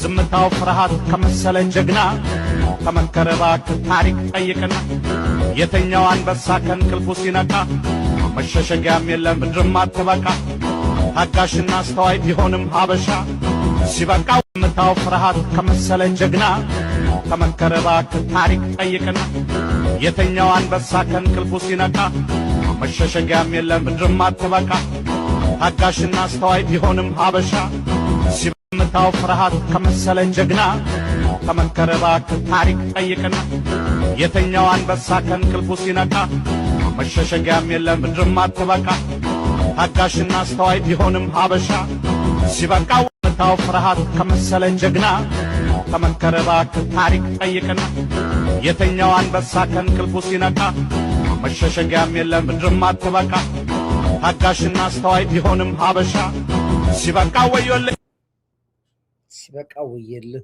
ዝምታው ፍርሃት ከመሰለ ጀግና ከመከረ እባክህ ታሪክ ጠይቅና የተኛው አንበሳ ከእንቅልፉ ሲነቃ መሸሸጊያም የለም ምድርም አትበቃ ታጋሽና አስተዋይ ቢሆንም ሀበሻ ሲበቃው ዝምታው ፍርሃት ከመሰለ ጀግና ከመከረ እባክህ ታሪክ ጠይቅና የተኛው አንበሳ ከእንቅልፉ ሲነቃ መሸሸጊያም የለም ምድርም አትበቃ ታጋሽና አስተዋይ ቢሆንም ሀበሻ ዝምታው ፍርሃት ከመሰለ ጀግና ከመከረ እባክህ ታሪክ ጠይቅና የተኛው አንበሳ ከእንቅልፉ ሲነቃ መሸሸጊያም የለም ምድርም አትበቃ ታጋሽና አስተዋይ ቢሆንም ሀበሻ ሲበቃው ዝምታው ፍርሃት ከመሰለ ጀግና ከመከረ እባክህ ታሪክ ጠይቅና የተኛው አንበሳ ከእንቅልፉ ሲነቃ መሸሸጊያም የለም ምድርም አትበቃ ታጋሽና አስተዋይ ቢሆንም ሀበሻ ሲበቃው ወዮልህ ሲበቃው ወየልህ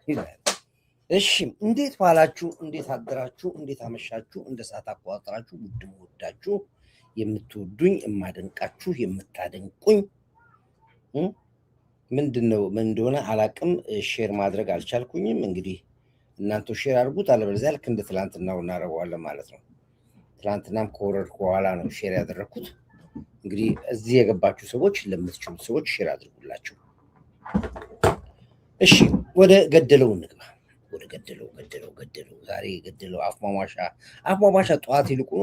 ይላል። እሺ እንዴት ዋላችሁ? እንዴት አደራችሁ? እንዴት አመሻችሁ? እንደ ሰዓት አቆጣጠራችሁ ውድም ወዳችሁ የምትወዱኝ የማደንቃችሁ የምታደንቁኝ ምንድነው ምን እንደሆነ አላቅም። ሼር ማድረግ አልቻልኩኝም። እንግዲህ እናንተ ሼር አድርጉት፣ አለበለዚያ ልክ እንደ ትላንትናው እናደርገዋለን ማለት ነው። ትላንትናም ከወረድኩ በኋላ ነው ሼር ያደረኩት። እንግዲህ እዚህ የገባችሁ ሰዎች ለምትችሉት ሰዎች ሼር አድርጉላችሁ። እሺ ወደ ገደለው እንግባ። ወደ ገደለው ዛሬ ገደለው አፍማማሻ ጠዋት ይልቁኑ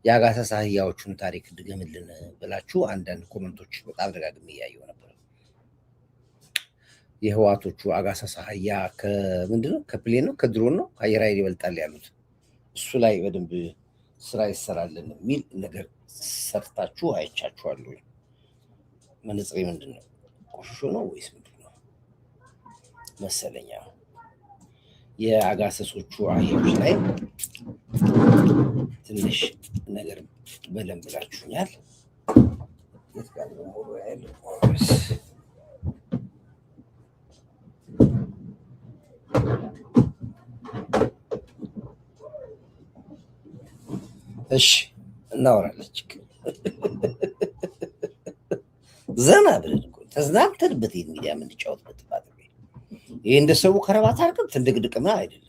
የአጋሰስ አህያዎቹን ታሪክ ድገምልን ብላችሁ አንዳንድ ኮመንቶች በጣም ደጋግሜ እያየሁ ነበር። የህዋቶቹ አጋሰስ አህያ ከምንድነው ከፕሌን ነው ከድሮን ነው አየር ኃይል ይበልጣል ያሉት እሱ ላይ በደንብ ስራ ይሰራልን የሚል ነገር ሰርታችሁ አይቻችኋለሁ። መነጽሬ ምንድነው ቆሽሾ ነው ወይስ ምንድነው መሰለኛ? የአጋሰሶቹ አህያዎች ላይ ትንሽ ነገር በለም ብላችሁኛል። እሺ እናወራለን። ዘና ብለን ተዝናንተንበት ሚዲያ የምንጫወትበት ማለት ነው። ይሄ እንደ ሰው ከረባት አድርገን ትንድቅድቅና አይደለም።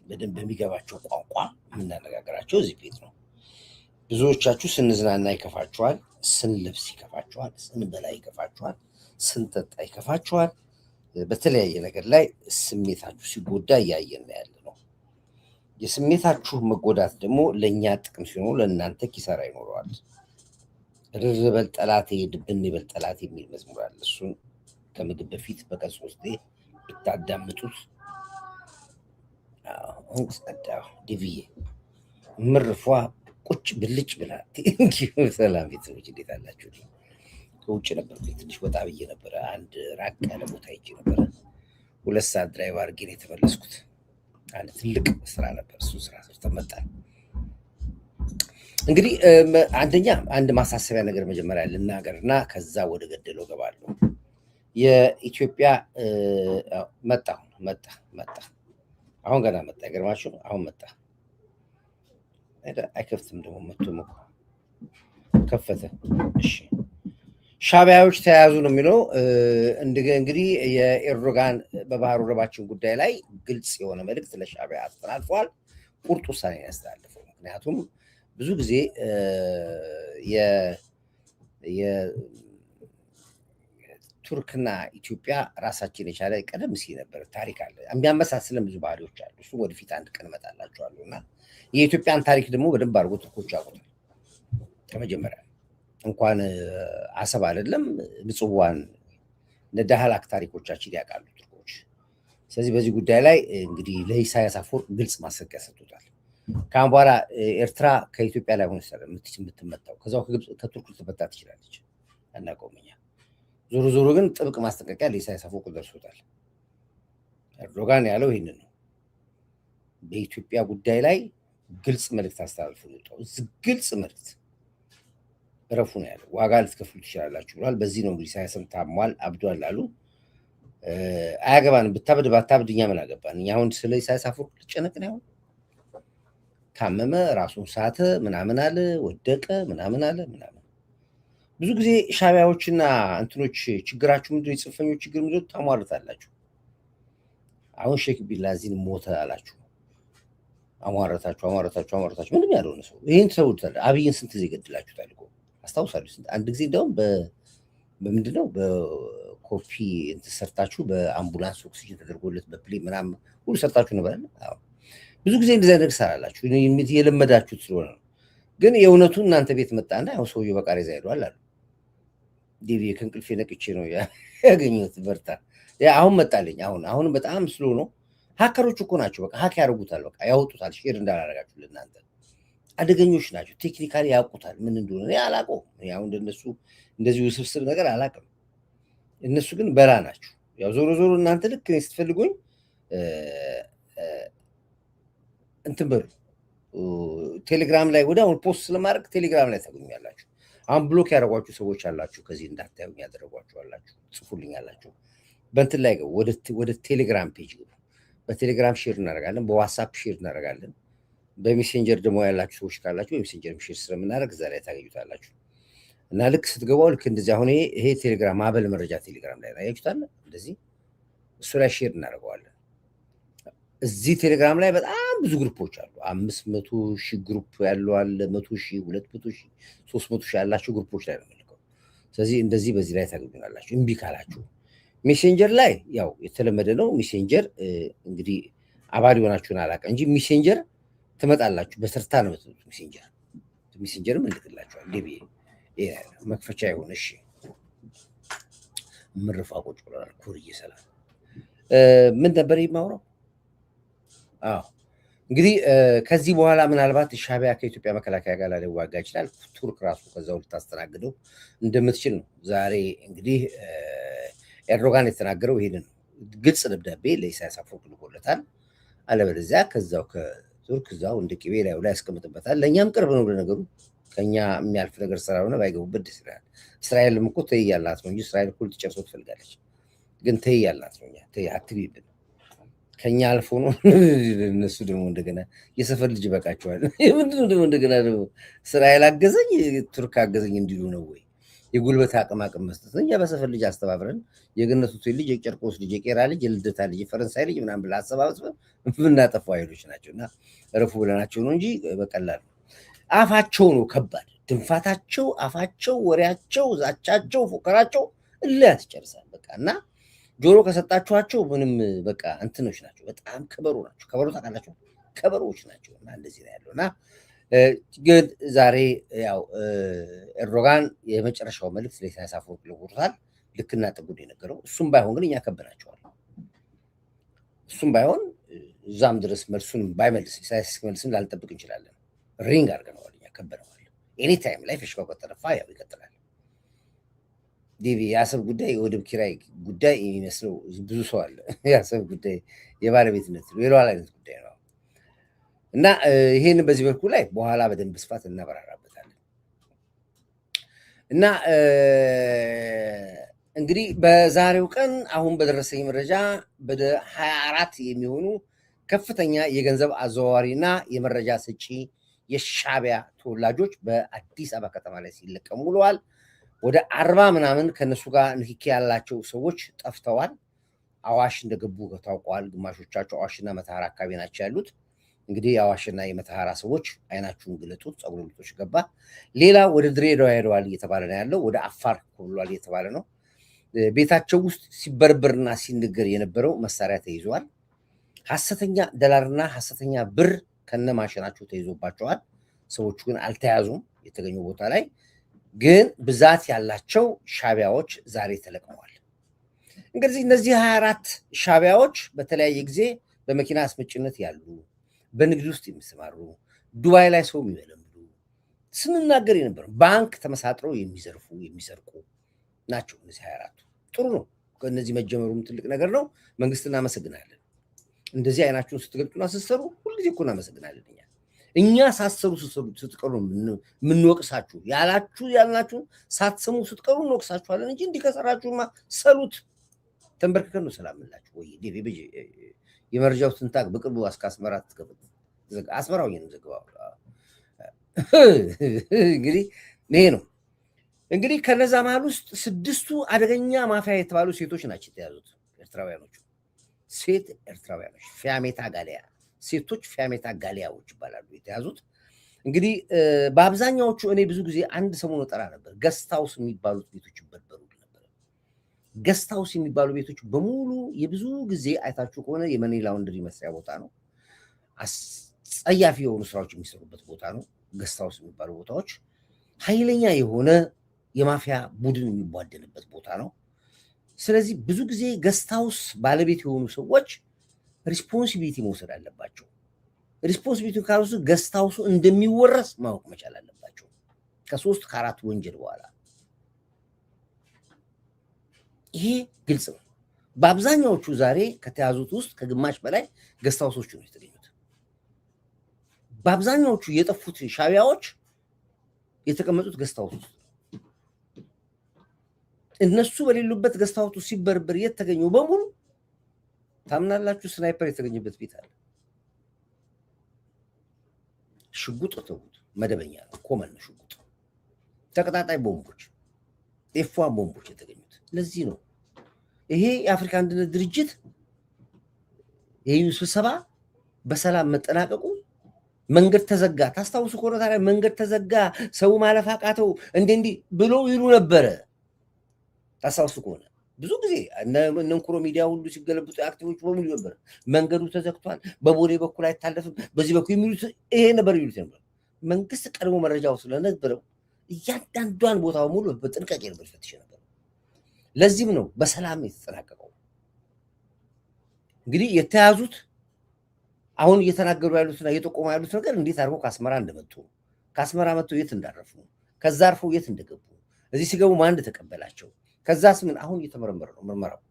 በደንብ በሚገባቸው ቋንቋ የምናነጋገራቸው እዚህ ቤት ነው። ብዙዎቻችሁ ስንዝናና ይከፋችኋል፣ ስንለብስ ይከፋችኋል፣ ስንበላ ይከፋችኋል፣ ስንጠጣ ይከፋችኋል። በተለያየ ነገር ላይ ስሜታችሁ ሲጎዳ እያየን ያለ ነው። የስሜታችሁ መጎዳት ደግሞ ለእኛ ጥቅም ሲሆኑ ለእናንተ ኪሳራ ይኖረዋል። ርር በል ጠላቴ ድብን ይበል ጠላቴ የሚል መዝሙር አለ። እሱን ከምግብ በፊት በቀን 3 ብታዳምጡት ጸዳ ዲቪዬ ምርፏ ቁጭ ብልጭ ብላ ሰላም ቤተሰቦች እንዴት አላችሁ? ከውጭ ነበር ትንሽ ወጣ ብዬ ነበረ። አንድ ራቅ ያለ ቦታ ሄጄ ነበረ። 2 ሰዓት ድራይቭ አድርጌ ነው የተመለስኩት። አንድ ትልቅ ስራ ነበር። እሱ ስራ ሰርተን መጣን። እንግዲህ አንድ ማሳሰቢያ ነገር መጀመሪያ ልናገርና ከዛ ወደ ገደለው ገባለሁ። የኢትዮጵያ መጣ አሁን ገና መጣ። ይገርማችሁ አሁን መጣ። አይከፍትም ደግሞ መጥቶ ከፈተ። እሺ ሻዕቢያዎች ተያዙ ነው የሚለው። እንግዲህ የኤርዶጋን በባህር ወደባችን ጉዳይ ላይ ግልጽ የሆነ መልእክት ለሻዕቢያ አስተላልፈዋል። ቁርጥ ውሳኔ ያስተላልፈው። ምክንያቱም ብዙ ጊዜ ቱርክና ኢትዮጵያ ራሳችን የቻለ ቀደም ሲል ነበር ታሪክ አለ። የሚያመሳስለን ብዙ ባህሪዎች አሉ። እሱ ወደፊት አንድ ቀን እመጣላችኋለሁ እና የኢትዮጵያን ታሪክ ደግሞ በደንብ አድርጎ ቱርኮች ያውቁታል። ከመጀመሪያ እንኳን አሰብ አይደለም ምጽዋን ለዳህላክ ታሪኮቻችን ያውቃሉ ቱርኮች። ስለዚህ በዚህ ጉዳይ ላይ እንግዲህ ለኢሳያስ አፈወርቅ ግልጽ ማስጠንቀቂያ ሰጥቶታል። ካሁን በኋላ ኤርትራ ከኢትዮጵያ ላይ ሆነ የምትመታው ከዛው ከቱርክ ልትመታ ትችላለች፣ አናውቀውም እኛ። ዞሮ ግን ጥብቅ ማስጠንቀቂያ ለኢሳያስ አፈወርቅ ደርሶታል። ኤርዶጋን ያለው ይህንን ነው። በኢትዮጵያ ጉዳይ ላይ ግልጽ መልእክት አስተላልፎ ነው። ግልጽ መልእክት እረፉ ነው ያለው። ዋጋ ልትከፍሉ ትችላላችሁ ብሏል። በዚህ ነው እንግዲህ ኢሳያስም ታሟል፣ አብዷል አሉ። አያገባንም፣ ባታብድ እኛ ምን አገባን? እኛ አሁን ስለ ኢሳያስ አፈወርቅ ልጨነቅ ነው? ታመመ፣ ራሱን ሳተ፣ ምናምን አለ፣ ወደቀ፣ ምናምን አለ ምናምን። ብዙ ጊዜ ሻቢያዎችና እንትኖች ችግራችሁ ምንድነው? የጽንፈኞች ችግር ምንድነው? ታሟርታላችሁ። አሁን ሼክ ቢላዚን ሞተ አላችሁ፣ አሟረታችሁ። ምንም ያልሆነ ሰው ይህን ተውታል። አብይን ስንት ጊዜ ገድላችሁታል እኮ አስታውሳለሁ። አንድ ጊዜ እንደውም በምንድነው በኮፒ እንትን ሰርታችሁ በአምቡላንስ ኦክሲጅን ተደርጎለት በፕሌን ምናምን ሁሉ ሰርታችሁ ነበር። ብዙ ጊዜ እንደዚያ ነገር ሰራላችሁ፣ የለመዳችሁት ስለሆነ ነው። ግን የእውነቱ እናንተ ቤት መጣና ያው ሰውዬው በቃሬዛ ሄዷል አሉ። ዲቪ ከእንቅልፌ ነቅቼ ነው ያገኘሁት። በርታ አሁን መጣልኝ። አሁን በጣም ስሎ ነው። ሀከሮች እኮ ናቸው። በቃ ሀክ ያደርጉታል፣ በቃ ያወጡታል። ሼር እንዳላረጋችሁ ለእናንተ አደገኞች ናቸው። ቴክኒካሊ ያውቁታል ምን እንደሆነ። እኔ አላውቀውም። ያው እንደነሱ እንደዚህ ውስብስብ ነገር አላውቅም። እነሱ ግን በላ ናቸው። ያው ዞሮ እናንተ ልክ ስትፈልጉኝ እንትን በሉ ቴሌግራም ላይ ወደ አሁን ፖስት ስለማድረግ ቴሌግራም ላይ ታገኙኛላችሁ። አሁን ብሎክ ያደረጓችሁ ሰዎች አላችሁ፣ ከዚህ እንዳታዩኝ ያደረጓችሁ አላችሁ፣ ጽፉልኝ አላችሁ። በእንትን ላይ ገቡ፣ ወደ ቴሌግራም ፔጅ ገቡ። በቴሌግራም ሼር እናደርጋለን፣ በዋትሳፕ ሼር እናደርጋለን። በሜሴንጀር ደግሞ ያላችሁ ሰዎች ካላችሁ በሜሴንጀር ሼር ስለምናደርግ እዛ ላይ ታገኙታላችሁ። እና ልክ ስትገባው ልክ እንደዚህ አሁን ይሄ ቴሌግራም ማዕበል መረጃ ቴሌግራም ላይ ያያችሁታል። እንደዚህ እሱ ላይ ሼር እናደርገዋለን። እዚህ ቴሌግራም ላይ በጣም ብዙ ግሩፖች አሉ። 500,000 ግሩፕ ያለው አለ፣ 100,000፣ 200,000፣ 300,000 ያላቸው ግሩፖች ላይ ነው የምልከው። ስለዚህ እንደዚህ በዚህ ላይ ታገኙናላችሁ። እምቢ ካላችሁ ሜሴንጀር ላይ ያው የተለመደ ነው። ሜሴንጀር እንግዲህ አባሪ ሆናችሁን አላውቅም እንጂ ሜሴንጀር ትመጣላችሁ፣ በሰርታ ነው የምትመጡት። ሜሴንጀርም እንልክላችኋል። ዲቢ መክፈቻ ይሁን። እሺ ምርፋ ቁጭ ብሏል። ኩርዬ ሰላም ምን ነበር የማውራው? እንግዲህ ከዚህ በኋላ ምናልባት ሻቢያ ከኢትዮጵያ መከላከያ ጋር ሊዋጋ ይችላል። ቱርክ ራሱ ከዛው ልታስተናግደው እንደምትችል ነው ዛሬ እንግዲህ ኤርዶጋን የተናገረው። ይሄንን ግልጽ ደብዳቤ ለኢሳያስ አፈወርቂ ልኮለታል። አለበለዚያ ከዛው ከቱርክ እዛው እንደ ቅቤ ላይ ያስቀምጥበታል። ለእኛም ቅርብ ነው ለነገሩ፣ ከኛ የሚያልፍ ነገር ስላልሆነ ባይገቡበት ደስ ይላል። እስራኤልም እኮ ተይ ያላት ነው እንጂ እስራኤል እኮ ልትጨርሰው ትፈልጋለች። ግን ተይ ያላት ነው። ተይ አትቢብን፣ ከኛ አልፎ ነው። እነሱ ደግሞ እንደገና የሰፈር ልጅ ይበቃቸዋል። ምንድነው ደግሞ እንደገና ደግሞ እስራኤል አገዘኝ ቱርክ አገዘኝ እንዲሉ ነው ወይ? የጉልበት አቅም መስጠት። እኛ በሰፈር ልጅ አስተባብረን የገነቱ ልጅ፣ የጨርቆስ ልጅ፣ የቄራ ልጅ፣ የልደታ ልጅ፣ የፈረንሳይ ልጅ ምናምን ብላ አሰባብስበን የምናጠፉ ኃይሎች ናቸው እና እረፉ ብለናቸው ነው እንጂ በቀላሉ አፋቸው ነው ከባድ። ድንፋታቸው፣ አፋቸው፣ ወሬያቸው፣ ዛቻቸው፣ ፉከራቸው እልህ ያስጨርሳል። በቃ እና ጆሮ ከሰጣችኋቸው ምንም በቃ እንትኖች ናቸው። በጣም ከበሮ ናቸው። ከበሮ ታውቃላችሁ? ከበሮዎች ናቸው እና እንደዚህ ነው ያለው እና ግን ዛሬ ያው ኤርዶጋን የመጨረሻው መልእክት ለኢሳያስ አፈወርቂ ልኮታል። ልክና ጥጉን የነገረው እሱም ባይሆን ግን እኛ ከበናቸዋል። እሱም ባይሆን እዛም ድረስ መልሱንም ባይመልስ ኢሳያስ እስኪመልስም ላልጠብቅ እንችላለን። ሪንግ አድርገነዋል፣ እኛ ከበነዋል። ኤኒታይም ላይ ፈሽካው ከተነፋ ያው ይቀጥላል። ዲቪ የአሰብ ጉዳይ የወደብ ኪራይ ጉዳይ የሚመስለው ብዙ ሰው አለ። የአሰብ ጉዳይ የባለቤትነት የሉዓላዊነት ጉዳይ ነው እና ይሄን በዚህ በኩል ላይ በኋላ በደንብ ስፋት እናበራራበታለን። እና እንግዲህ በዛሬው ቀን አሁን በደረሰኝ መረጃ ወደ 24 የሚሆኑ ከፍተኛ የገንዘብ አዘዋዋሪና የመረጃ ሰጪ የሻቢያ ተወላጆች በአዲስ አበባ ከተማ ላይ ሲለቀሙ ውለዋል። ወደ 40 ምናምን ከነሱ ጋር ንክኪ ያላቸው ሰዎች ጠፍተዋል። አዋሽ እንደገቡ ታውቀዋል። ግማሾቻቸው አዋሽና መተሃራ አካባቢ ናቸው ያሉት። እንግዲህ የአዋሽና የመተሃራ ሰዎች አይናችሁን ግለጡት፣ ጸጉር ልጦች ገባ። ሌላ ወደ ድሬዳዋ ሄደዋል እየተባለ ነው ያለው። ወደ አፋር ኮብሏል እየተባለ ነው። ቤታቸው ውስጥ ሲበርብርና ሲንገር የነበረው መሳሪያ ተይዘዋል። ሐሰተኛ ዶላርና ሐሰተኛ ብር ከነማሽናቸው ተይዞባቸዋል። ሰዎቹ ግን አልተያዙም። የተገኙ ቦታ ላይ ግን ብዛት ያላቸው ሻቢያዎች ዛሬ ተለቅመዋል። እንግዲህ እነዚህ 24 ሻቢያዎች በተለያየ ጊዜ በመኪና አስመጭነት ያሉ፣ በንግድ ውስጥ የሚሰማሩ፣ ዱባይ ላይ ሰው የሚመለምሉ፣ ስንናገር የነበረው ባንክ ተመሳጥረው የሚዘርፉ የሚሰርቁ ናቸው። እነዚህ 24 ጥሩ ነው። ከእነዚህ መጀመሩም ትልቅ ነገር ነው። መንግስት እናመሰግናለን። እንደዚህ አይናችሁን ስትገልጡና ስትሰሩ ሁልጊዜ እኮ እናመሰግናለን። እኛ ሳትሰሩ ስትቀሩ የምንወቅሳችሁ ያልናችሁን ሳትሰሙ ስትቀሩ እንወቅሳችኋለን እንጂ እንዲህ ከሰራችሁማ ሰሉት ተንበርክከን ነው ሰላም ላችሁ ወይ የመረጃው ትንታግ በቅርቡ እስከ አስመራ ትገቡ አስመራው ዘግባው እንግዲህ ይሄ ነው። እንግዲህ ከነዛ መሃል ውስጥ 6ቱ አደገኛ ማፊያ የተባሉ ሴቶች ናቸው የተያዙት። ኤርትራውያኖቹ ሴት ኤርትራውያኖች ፊያሜታ ጋሊያ ሴቶች ፊያሜታ ጋሊያዎች ይባላሉ የተያዙት። እንግዲህ በአብዛኛዎቹ እኔ ብዙ ጊዜ አንድ ሰሞኑ ጠራ ነበር፣ ገስታውስ የሚባሉት ቤቶች ይበርበሩ ነበር። ገስታውስ የሚባሉ ቤቶች በሙሉ የብዙ ጊዜ አይታችሁ ከሆነ የመኒ ላውንድሪ መስሪያ ቦታ ነው። አስጸያፊ የሆኑ ስራዎች የሚሰሩበት ቦታ ነው። ገስታውስ የሚባሉ ቦታዎች ኃይለኛ የሆነ የማፊያ ቡድን የሚቧደንበት ቦታ ነው። ስለዚህ ብዙ ጊዜ ገስታውስ ባለቤት የሆኑ ሰዎች ሪስፖንሲቢሊቲ መውሰድ አለባቸው። ሪስፖንሲቢሊቲ ካልወሰዱ ገስታውሱ እንደሚወረስ ማወቅ መቻል አለባቸው ከ3 ከ4 ወንጀል በኋላ። ይሄ ግልጽ ነው። በአብዛኛዎቹ ዛሬ ከተያዙት ውስጥ ከግማሽ በላይ ገስታውሶቹ ነው የተገኙት። በአብዛኛዎቹ የጠፉት ሻቢያዎች የተቀመጡት ገስታውስ ውስጥ እነሱ በሌሉበት ገስታውስ ሲበርበር የተገኙ በሙሉ ታምናላችሁ? ስናይፐር የተገኘበት ቤት አለ። ሽጉጥ ተውት፣ መደበኛ ነው፣ ኮመን ነው ሽጉጥ። ተቀጣጣይ ቦምቦች፣ ኤፍ1 ቦምቦች የተገኙት ለዚህ ነው። ይሄ የአፍሪካ አንድነት ድርጅት ይህ ስብሰባ በሰላም መጠናቀቁ መንገድ ተዘጋ። ታስታውሱ ከሆነ ታዲያ መንገድ ተዘጋ፣ ሰው ማለፍ አቃተው እንዲህ ብሎ ይሉ ነበረ። ታስታውሱ ከሆነ ብዙ ጊዜ እነንኩሮ ሚዲያ ሁሉ ሲገለብጡ አክቲቮች በሙሉ ነበር መንገዱ ተዘግቷል፣ በቦሌ በኩል አይታለፍም፣ በዚህ በኩል የሚሉት ይሄ ነበር ይሉት ነበር። መንግስት ቀድሞ መረጃው ስለነበረው እያንዳንዷን ቦታ ሙሉ በጥንቃቄ ነበር ፈትሽ ነበር። ለዚህም ነው በሰላም የተጠናቀቀው። እንግዲህ የተያዙት አሁን እየተናገሩ ያሉትና እየጠቆሙ ያሉት ነገር እንዴት አድርገው ከአስመራ እንደመጡ፣ ከአስመራ መጥተው የት እንዳረፉ፣ ከዛ አርፈው የት እንደገቡ፣ እዚህ ሲገቡ ማን እንደተቀበላቸው፣ ከዛስ ምን አሁን እየተመረመረ ነው ምርመራው።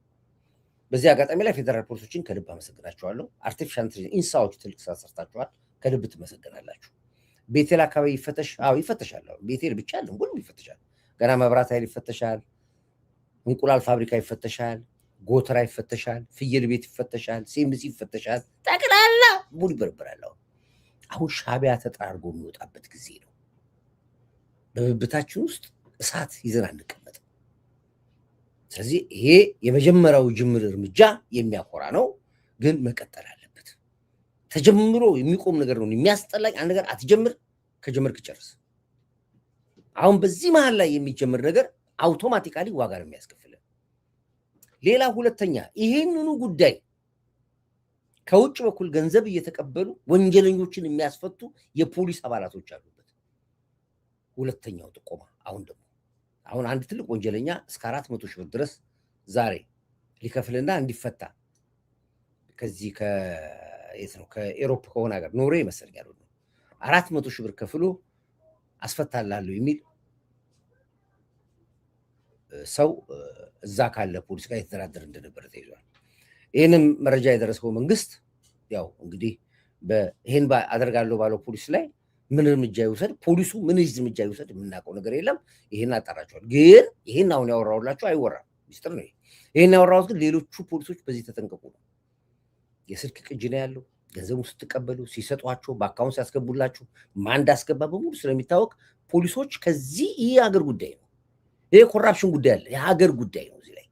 በዚህ አጋጣሚ ላይ ፌደራል ፖሊሶችን ከልብ አመሰግናቸዋለሁ። አርቲፊሻል ኢንተለጀንስ ኢንሳዎች ትልቅ ስራ ሰርታችኋል፣ ከልብ ትመሰገናላችሁ። ቤቴል አካባቢ ይፈተሽ፣ አዎ ይፈተሻል። ቤቴል ብቻ አይደለም ሁሉም ይፈተሻል። ገና መብራት ኃይል ይፈተሻል፣ እንቁላል ፋብሪካ ይፈተሻል፣ ጎተራ ይፈተሻል፣ ፍየል ቤት ይፈተሻል፣ ሲምሲ ይፈተሻል፣ ጠቅላላ ሙሉ ይበርበራል። አሁን ሻቢያ ተጠራርጎ የሚወጣበት ጊዜ ነው። በብብታችን ውስጥ እሳት ይዘን አንቀመጥ። ስለዚህ ይሄ የመጀመሪያው ጅምር እርምጃ የሚያኮራ ነው፣ ግን መቀጠል አለበት። ተጀምሮ የሚቆም ነገር ነው። የሚያስጠላኝ አንድ ነገር አትጀምር፣ ከጀመርክ ጨርስ። አሁን በዚህ መሀል ላይ የሚጀምር ነገር አውቶማቲካሊ ዋጋ ነው የሚያስከፍልን። ሌላ ሁለተኛ ይሄንኑ ጉዳይ ከውጭ በኩል ገንዘብ እየተቀበሉ ወንጀለኞችን የሚያስፈቱ የፖሊስ አባላቶች አሉበት። ሁለተኛው ጥቆማ አሁን አንድ ትልቅ ወንጀለኛ እስከ 400 ሺህ ብር ድረስ ዛሬ ሊከፍልና እንዲፈታ ከዚህ ከየት ነው ከኤሮፕ ከሆነ ሀገር ኖርዌይ ይመስለኛል 400 ሺህ ብር ከፍሎ አስፈታላለሁ የሚል ሰው እዛ ካለ ፖሊስ ጋር የተደራደረ እንደነበረ ተይዟል። ይህንም መረጃ የደረሰው መንግስት ያው እንግዲህ ይህን አደርጋለሁ ባለው ፖሊስ ላይ ምን እርምጃ ይውሰድ፣ ፖሊሱ ምን እርምጃ ይውሰድ የምናውቀው ነገር የለም። ይህን አጣራቸዋል። ግን ይህን አሁን ያወራሁላችሁ አይወራም፣ ሚስጥር ነው። ይህን ያወራሁት ግን ሌሎቹ ፖሊሶች በዚህ ተጠንቀቁ ነው። የስልክ ቅጂ ነው ያለው። ገንዘቡ ስትቀበሉ ሲሰጧቸው፣ በአካውንት ሲያስገቡላችሁ ማን እንዳስገባ በሙሉ ስለሚታወቅ ፖሊሶች ከዚህ ይህ የሀገር ጉዳይ ነው። ይሄ ኮራፕሽን ጉዳይ አለ፣ የሀገር ጉዳይ ነው። እዚህ ላይ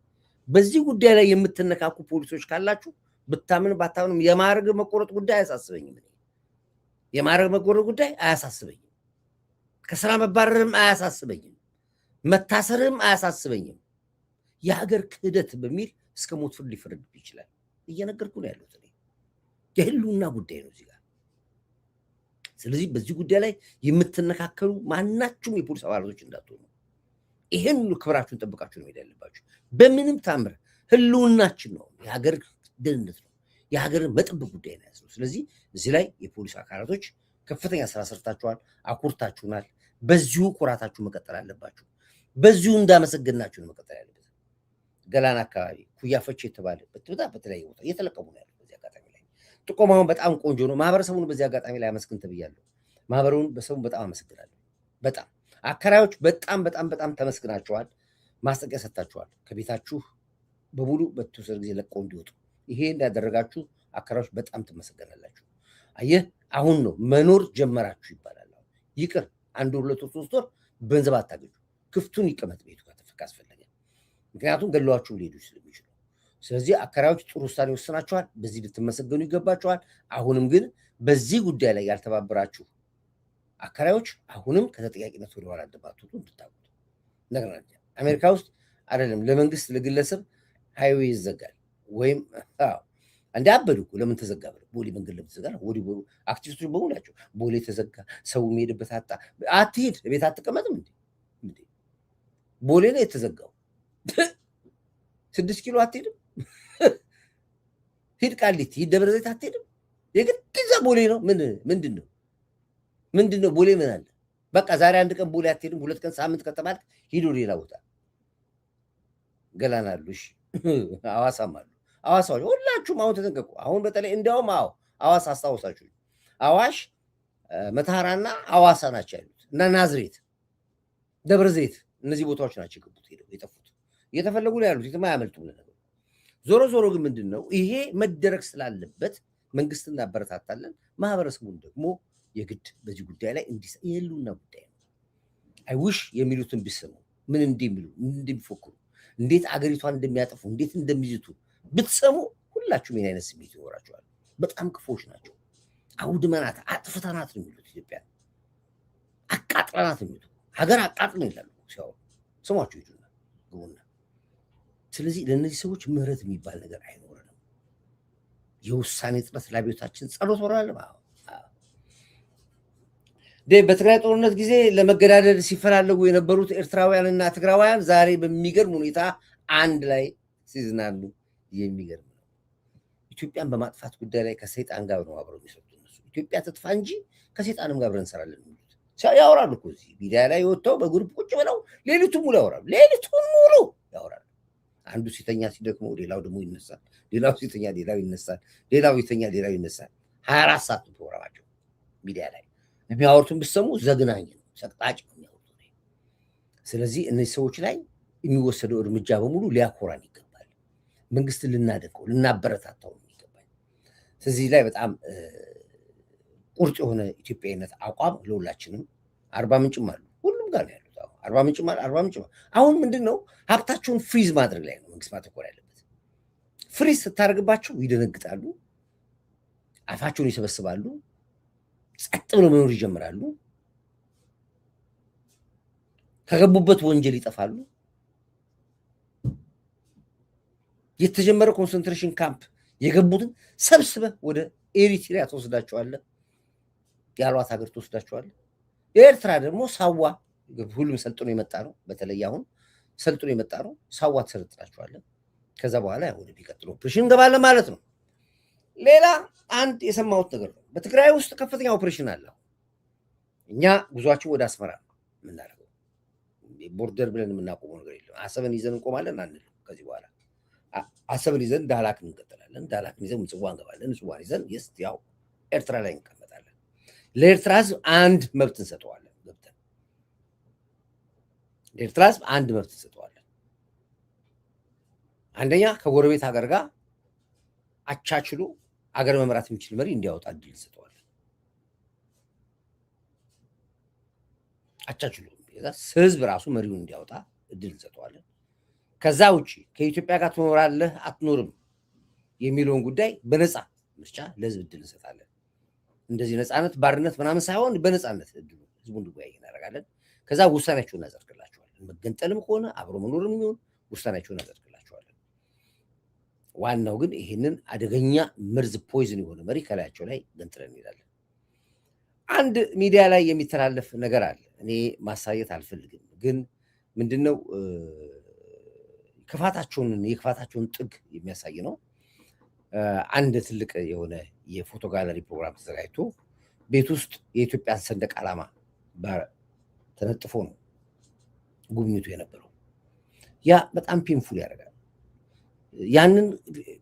በዚህ ጉዳይ ላይ የምትነካኩ ፖሊሶች ካላችሁ ብታምን ባታምንም የማዕረግ መቆረጥ ጉዳይ አያሳስበኝም። የማዕረግ መቆረጥ ጉዳይ አያሳስበኝም። ከስራ መባረርም አያሳስበኝም። መታሰርም አያሳስበኝም። የሀገር ክህደት በሚል እስከ ሞት ፍርድ ሊፈረድ ይችላል። እየነገርኩ ነው ያለሁት። የህልውና ጉዳይ ነው እዚህ ጋር። ስለዚህ በዚህ ጉዳይ ላይ የምትነካከሉ ማናችሁም የፖሊስ አባላቶች እንዳትሆኑ። ይሄን ሁሉ ክብራችሁን ጠብቃችሁ ነው መሄድ ያለባችሁ። በምንም ታምር ህልውናችን ነው፣ የሀገር ደህንነት ነው፣ የሀገርን መጠበቅ ጉዳይ ነው ያለው። ስለዚህ እዚህ ላይ የፖሊስ አካላቶች ከፍተኛ ስራ ሰርታችኋል፣ አኩርታችሁናል። በዚሁ ኩራታችሁ መቀጠል አለባችሁ። በዚሁ እንዳመሰገናችሁ ነው መቀጠል ያለበት። ገላን አካባቢ ኩያፈች የተባለ በተለያየ ቦታ እየተለቀሙ ነው ያለው። በዚህ አጋጣሚ ላይ ጥቆማውን በጣም ቆንጆ ነው። ማህበረሰቡን በዚህ አጋጣሚ ላይ አመስግን ተብያለሁ። ማህበሩን በሰቡን በጣም አመሰግናለሁ። በጣም አከራዮች በጣም ተመስግናችኋል። ማስጠንቀቂያ ሰጥታችኋል። ከቤታችሁ በሙሉ በተወሰነ ጊዜ ለቀው እንዲወጡ ይሄ እንዳደረጋችሁ አከራዮች በጣም ትመሰገናላችሁ። አየህ አሁን ነው መኖር ጀመራችሁ ይባላል። ይቅር 1 2 3 ወር ገንዘብ አታገኙ። ክፍቱን ይቀመጥ ቤቱ ካስፈለገ፣ ምክንያቱም ገለዋችሁ ሊሄዱ ስለሚችሉ። ስለዚህ አከራዮች ጥሩ ውሳኔ ወስናችኋል፣ በዚህ ልትመሰገኑ ይገባችኋል። አሁንም ግን በዚህ ጉዳይ ላይ ያልተባበራችሁ አከራዮች አሁንም ከተጠያቂነት ወደ ኋላ እንደማትወጡ እንድታውቁት ነገር። አሜሪካ ውስጥ አይደለም ለመንግስት ለግለሰብ ሃይዌይ ይዘጋል ወይም እንደ አበዱ እኮ ለምን ተዘጋ ብለው ቦሌ መንገድ ለምን ተዘጋ? አክቲቪስቶች በሙላቸው ቦሌ ተዘጋ፣ ሰው የሚሄድበት አጣ። አትሄድ ቤት አትቀመጥም እንዴ? ቦሌ ነው የተዘጋው። 6 ኪሎ አትሄድም? ሂድ ቃሊቲ፣ ሂድ ደብረ ዘይት አትሄድም? የግድ እዛ ቦሌ ነው። ምንድን ነው ቦሌ ምን አለ? በቃ ዛሬ አንድ ቀን ቦሌ አትሄድም፣ 2 ቀን ሳምንት ከተባልክ ሂዶ ሌላ ቦታ ገላን አሉ። እሺ ሐዋሳም አሉ። ሐዋሳዎች ሁላችሁም አሁን ተጠንቀቁ። አሁን በተለይ እንዲያውም ሐዋሳ አስታውሳችሁ፣ አዋሽ መተሃራና ሐዋሳ ናቸው ያሉት እና ናዝሬት፣ ደብረ ዘይት እነዚህ ቦታዎች ናቸው የገቡት ሄደው የጠፉት እየተፈለጉ ነው ያሉት። የትም አያመልጡም። ለነገሩ ዞሮ ግን ምንድን ነው ይሄ መደረግ ስላለበት መንግስት እናበረታታለን፣ ማህበረሰቡን ደግሞ የግድ በዚህ ጉዳይ ላይ የህልውና ጉዳይ ነው። አይውሽ የሚሉትን ቢሰሙ ምን እንደሚሉ እንደሚፎክሩ እንዴት አገሪቷን እንደሚያጠፉ እንዴት እንደሚይዙ ብትሰሙ ሁላችሁም የኔ አይነት ስሜት ይኖራችኋል። በጣም ክፎች ናቸው። አውድመናት አጥፍተናት ነው የሚሉት። ኢትዮጵያ አቃጥለናት ነው የሚሉት። ሀገር አቃጥለን ይላሉ ሲያወሩ ስሟቸው ይጁና ግቡና። ስለዚህ ለእነዚህ ሰዎች ምህረት የሚባል ነገር አይኖረንም። የውሳኔ ጥረት ለአብዮታችን ጸሎት ወራለም። በትግራይ ጦርነት ጊዜ ለመገዳደል ሲፈላለጉ የነበሩት ኤርትራውያንና ትግራዋያን ዛሬ በሚገርም ሁኔታ አንድ ላይ ሲዝናሉ የሚገርም ነው። ኢትዮጵያን በማጥፋት ጉዳይ ላይ ከሰይጣን ጋር ነው አብረው የሚሰሩት እነሱ። ኢትዮጵያ ትጥፋ እንጂ ከሰይጣንም ጋር አብረን እንሰራለን የሚሉት ያወራሉ እኮ እዚህ ሚዲያ ላይ ወጥተው በግሩፕ ቁጭ ብለው ሌሊቱን ሙሉ ያወራሉ። ሌሊቱን ሙሉ ያወራሉ። አንዱ ሲተኛ ሲደክመው ሌላው ደግሞ ይነሳል፣ ሌላው ሲተኛ ሌላው ይነሳል፣ ሌላው ይተኛ ሌላው ይነሳል። 24 ሰዓት ፕሮግራማቸው ሚዲያ ላይ የሚያወሩትን ብትሰሙ ዘግናኝ ነው፣ ሰቅጣጭ ነው የሚያወሩት። ስለዚህ እነዚህ ሰዎች ላይ የሚወሰደው እርምጃ በሙሉ ሊያኮራን ይገባል። መንግስትን ልናደንቀው ልናበረታታው ይገባል። ስለዚህ ላይ በጣም ቁርጥ የሆነ ኢትዮጵያዊነት አቋም ለሁላችንም። አርባ ምንጭም አሉ፣ ሁሉም ጋር ነው ያሉት። አርባ ምንጭም አሁን ምንድን ነው ሀብታቸውን ፍሪዝ ማድረግ ላይ ነው መንግስት ማተኮር ያለበት። ፍሪዝ ስታደርግባቸው ይደነግጣሉ፣ አፋቸውን ይሰበስባሉ፣ ጸጥ ብለው መኖር ይጀምራሉ፣ ከገቡበት ወንጀል ይጠፋሉ። የተጀመረ ኮንሰንትሬሽን ካምፕ የገቡትን ሰብስበህ ወደ ኤሪትሪያ ትወስዳቸዋለህ፣ ያሏት ሀገር ትወስዳቸዋለህ። የኤርትራ ደግሞ ሳዋ ሁሉም ሰልጥኖ የመጣ ነው። በተለይ አሁን ሰልጥኖ የመጣ ነው። ሳዋ ትሰለጥናቸዋለህ። ከዛ በኋላ ወደሚቀጥለው ኦፕሬሽን እንገባለን ማለት ነው። ሌላ አንድ የሰማሁት ነገር ነው። በትግራይ ውስጥ ከፍተኛ ኦፕሬሽን አለ። እኛ ጉዟችን ወደ አስመራ ነው የምናደርገው። ቦርደር ብለን የምናቆመው ነገር የለም። አሰብን ይዘን እንቆማለን አንልም። ከዚህ በኋላ አሰብን ይዘን ዳህላክን እንቀጥላለን። ዳህላክን ይዘን ምጽዋ እንገባለን። ምጽዋን ይዘን ያው ኤርትራ ላይ እንቀመጣለን። ለኤርትራ ህዝብ አንድ መብት እንሰጠዋለን። ገብተን ለኤርትራ ህዝብ አንድ መብት እንሰጠዋለን። አንደኛ ከጎረቤት ሀገር ጋር አቻችሎ አገር መምራት የሚችል መሪ እንዲያወጣ እድል እንሰጠዋለን። አቻችሎ ህዝብ ራሱ መሪውን እንዲያወጣ እድል እንሰጠዋለን። ከዛ ውጭ ከኢትዮጵያ ጋር ትኖራለህ አትኖርም የሚለውን ጉዳይ በነፃ ምርጫ ለህዝብ እድል እንሰጣለን። እንደዚህ ነፃነት ባርነት ምናምን ሳይሆን በነፃነት እድሉ ህዝቡ እንዲወያይ እናደርጋለን። ከዛ ውሳኔያቸውን እናጸድቅላቸዋለን። መገንጠልም ከሆነ አብሮ መኖርም ይሁን ውሳኔያቸውን እናጸድቅላቸዋለን። ዋናው ግን ይህንን አደገኛ መርዝ ፖይዝን የሆነ መሪ ከላያቸው ላይ ገንጥለን እንሄዳለን። አንድ ሚዲያ ላይ የሚተላለፍ ነገር አለ። እኔ ማሳየት አልፈልግም፣ ግን ምንድነው የክፋታቸውን ጥግ የሚያሳይ ነው። አንድ ትልቅ የሆነ የፎቶ ጋለሪ ፕሮግራም ተዘጋጅቶ ቤት ውስጥ የኢትዮጵያን ሰንደቅ ዓላማ ተነጥፎ ነው ጉብኝቱ የነበረው። ያ በጣም ፔንፉል ያደርጋል። ያንን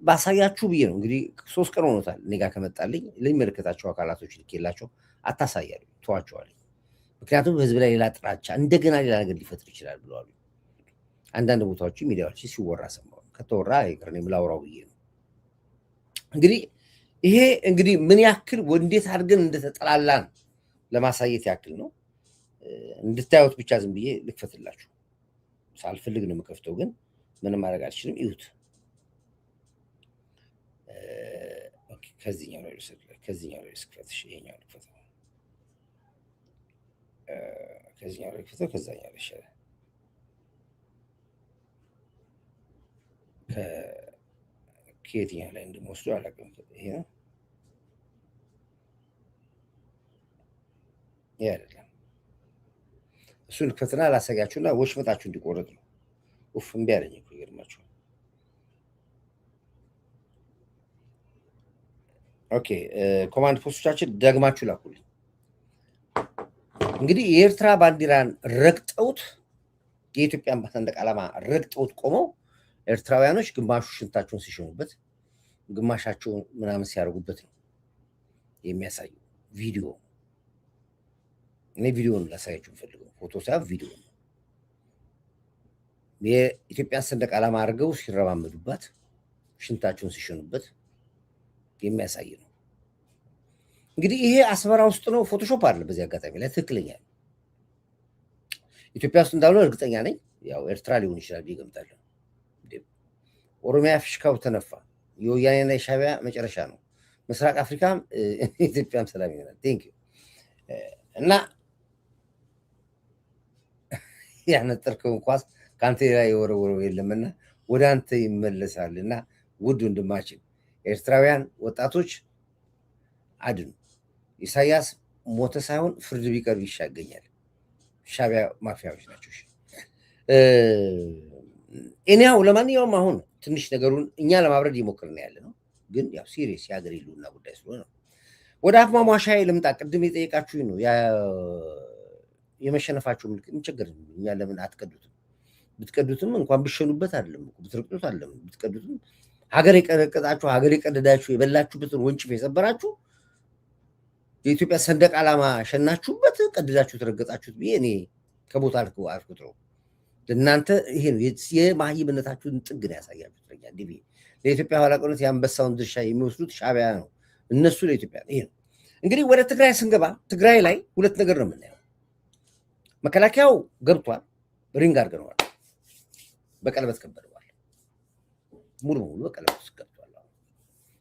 ባሳያችሁ ብዬ ነው እንግዲህ 3 ቀን ሆኖታል እኔ ጋር ከመጣልኝ ለሚመለከታቸው አካላቶች ልኬላቸው አታሳያሉ ተዋቸዋል። ምክንያቱም ህዝብ ላይ ሌላ ጥላቻ እንደገና ሌላ ነገር ሊፈጥር ይችላል ብለዋል። አንዳንድ ቦታዎች ሚዲያዎች ሲወራ ሰማሁ። ከተወራ ይቅር እኔም ላውራው ብዬ ነው። እንግዲህ ይሄ እንግዲህ ምን ያክል እንዴት አድርገን እንደተጠላላን ለማሳየት ያክል ነው። እንድታዩት ብቻ ዝም ብዬ ልክፈትላችሁ። ሳልፈልግ ነው የምከፍተው፣ ግን ምንም ማድረግ አልችልም። ይሁት ከዚህኛው ላይ ልክፈትሽ፣ ይሄኛው ልክፈተው፣ ከዚህኛው ላይ ልክፈተው፣ ከዛኛው ላይ ይሻላል። ከየትኛው ላይ እንደምወስደው አላውቅም። ይሄ ነው ይሄ አይደለም። እሱን ልክፈትና ላሳያችሁና ወሽመጣችሁ እንዲቆረጥ ነው። ኡፍ እምቢ አለኝ እኮ ይገርማችኋል። ኦኬ ኮማንድ ፖስቶቻችን ደግማችሁ ላኩልኝ። እንግዲህ የኤርትራ ባንዲራን ረግጠውት የኢትዮጵያን ሰንደቅ ዓላማ ረግጠውት ቆመው ኤርትራውያኖች ግማሹ ሽንታቸውን ሲሸኑበት፣ ግማሻቸውን ምናምን ሲያደርጉበት ነው የሚያሳዩ ቪዲዮ። እኔ ቪዲዮን ላሳያችሁ ፈልገው ፎቶ ሳይሆን ቪዲዮ ነው። የኢትዮጵያን ሰንደቅ ዓላማ አድርገው ሲረማመዱባት፣ ሽንታቸውን ሲሸኑበት የሚያሳይ ነው። እንግዲህ ይሄ አስመራ ውስጥ ነው፣ ፎቶሾፕ አለ። በዚህ አጋጣሚ ላይ ትክክለኛ ነው። ኢትዮጵያ ውስጥ እንዳልሆነ እርግጠኛ ነኝ። ያው ኤርትራ ሊሆን ይችላል ብዬ እገምታለሁ። ኦሮሚያ ፊሽካው ተነፋ። የወያኔና የሻዕቢያ መጨረሻ ነው። ምስራቅ አፍሪካም ኢትዮጵያም ሰላም ይሆናል። ቴንክ ዩ። እና ያነጠርከውን ኳስ ከአንተ ላይ የወረወረው የለምና ወደ አንተ ይመለሳል። እና ውድ ወንድማችን ኤርትራውያን ወጣቶች አድኑ። ኢሳያስ ሞተ ሳይሆን ፍርድ ቢቀርብ ይሻገኛል። ሻዕቢያ ማፊያዎች ናቸው። እኔው ለማንኛውም አሁን ትንሽ ነገሩን እኛ ለማብረድ እየሞከርን ያለ ነው፣ ግን ያው ሲሪየስ የሀገር የህልውና ጉዳይ ስለሆነ ነው። ወደ አፍ ማሟሻዬ ልምጣ። ቅድም የጠየቃችሁኝ ነው የመሸነፋችሁ ምልክት ምን እኛ ለምን አትቀዱትም? ብትቀዱትም እንኳን ብሸኑበት አይደለም ብትርቅጡት አይደለም ብትቀዱትም ሀገር የቀረቀጣችሁ ሀገር የቀደዳችሁ የበላችሁበትን ወንጭፍ የሰበራችሁ የኢትዮጵያ ሰንደቅ ዓላማ ሸናችሁበት ቀድዳችሁ ተረገጣችሁት ብዬ እኔ ከቦታ አልኩትረው። ለእናንተ ይሄ ነው የማህይምነታችሁን ጥግ ነው ያሳያችሁት። ለኢትዮጵያ ኋላ ቀርነት የአንበሳውን ድርሻ የሚወስዱት ሻዕቢያ ነው። እነሱ ለኢትዮጵያ ይሄ ነው። እንግዲህ ወደ ትግራይ ስንገባ ትግራይ ላይ ሁለት ነገር ነው የምናየው። መከላከያው ገብቷል፣ ሪንግ አድርገነዋል፣ በቀለበት ከበደዋል፣ ሙሉ በሙሉ በቀለበት ውስጥ ገብቷል።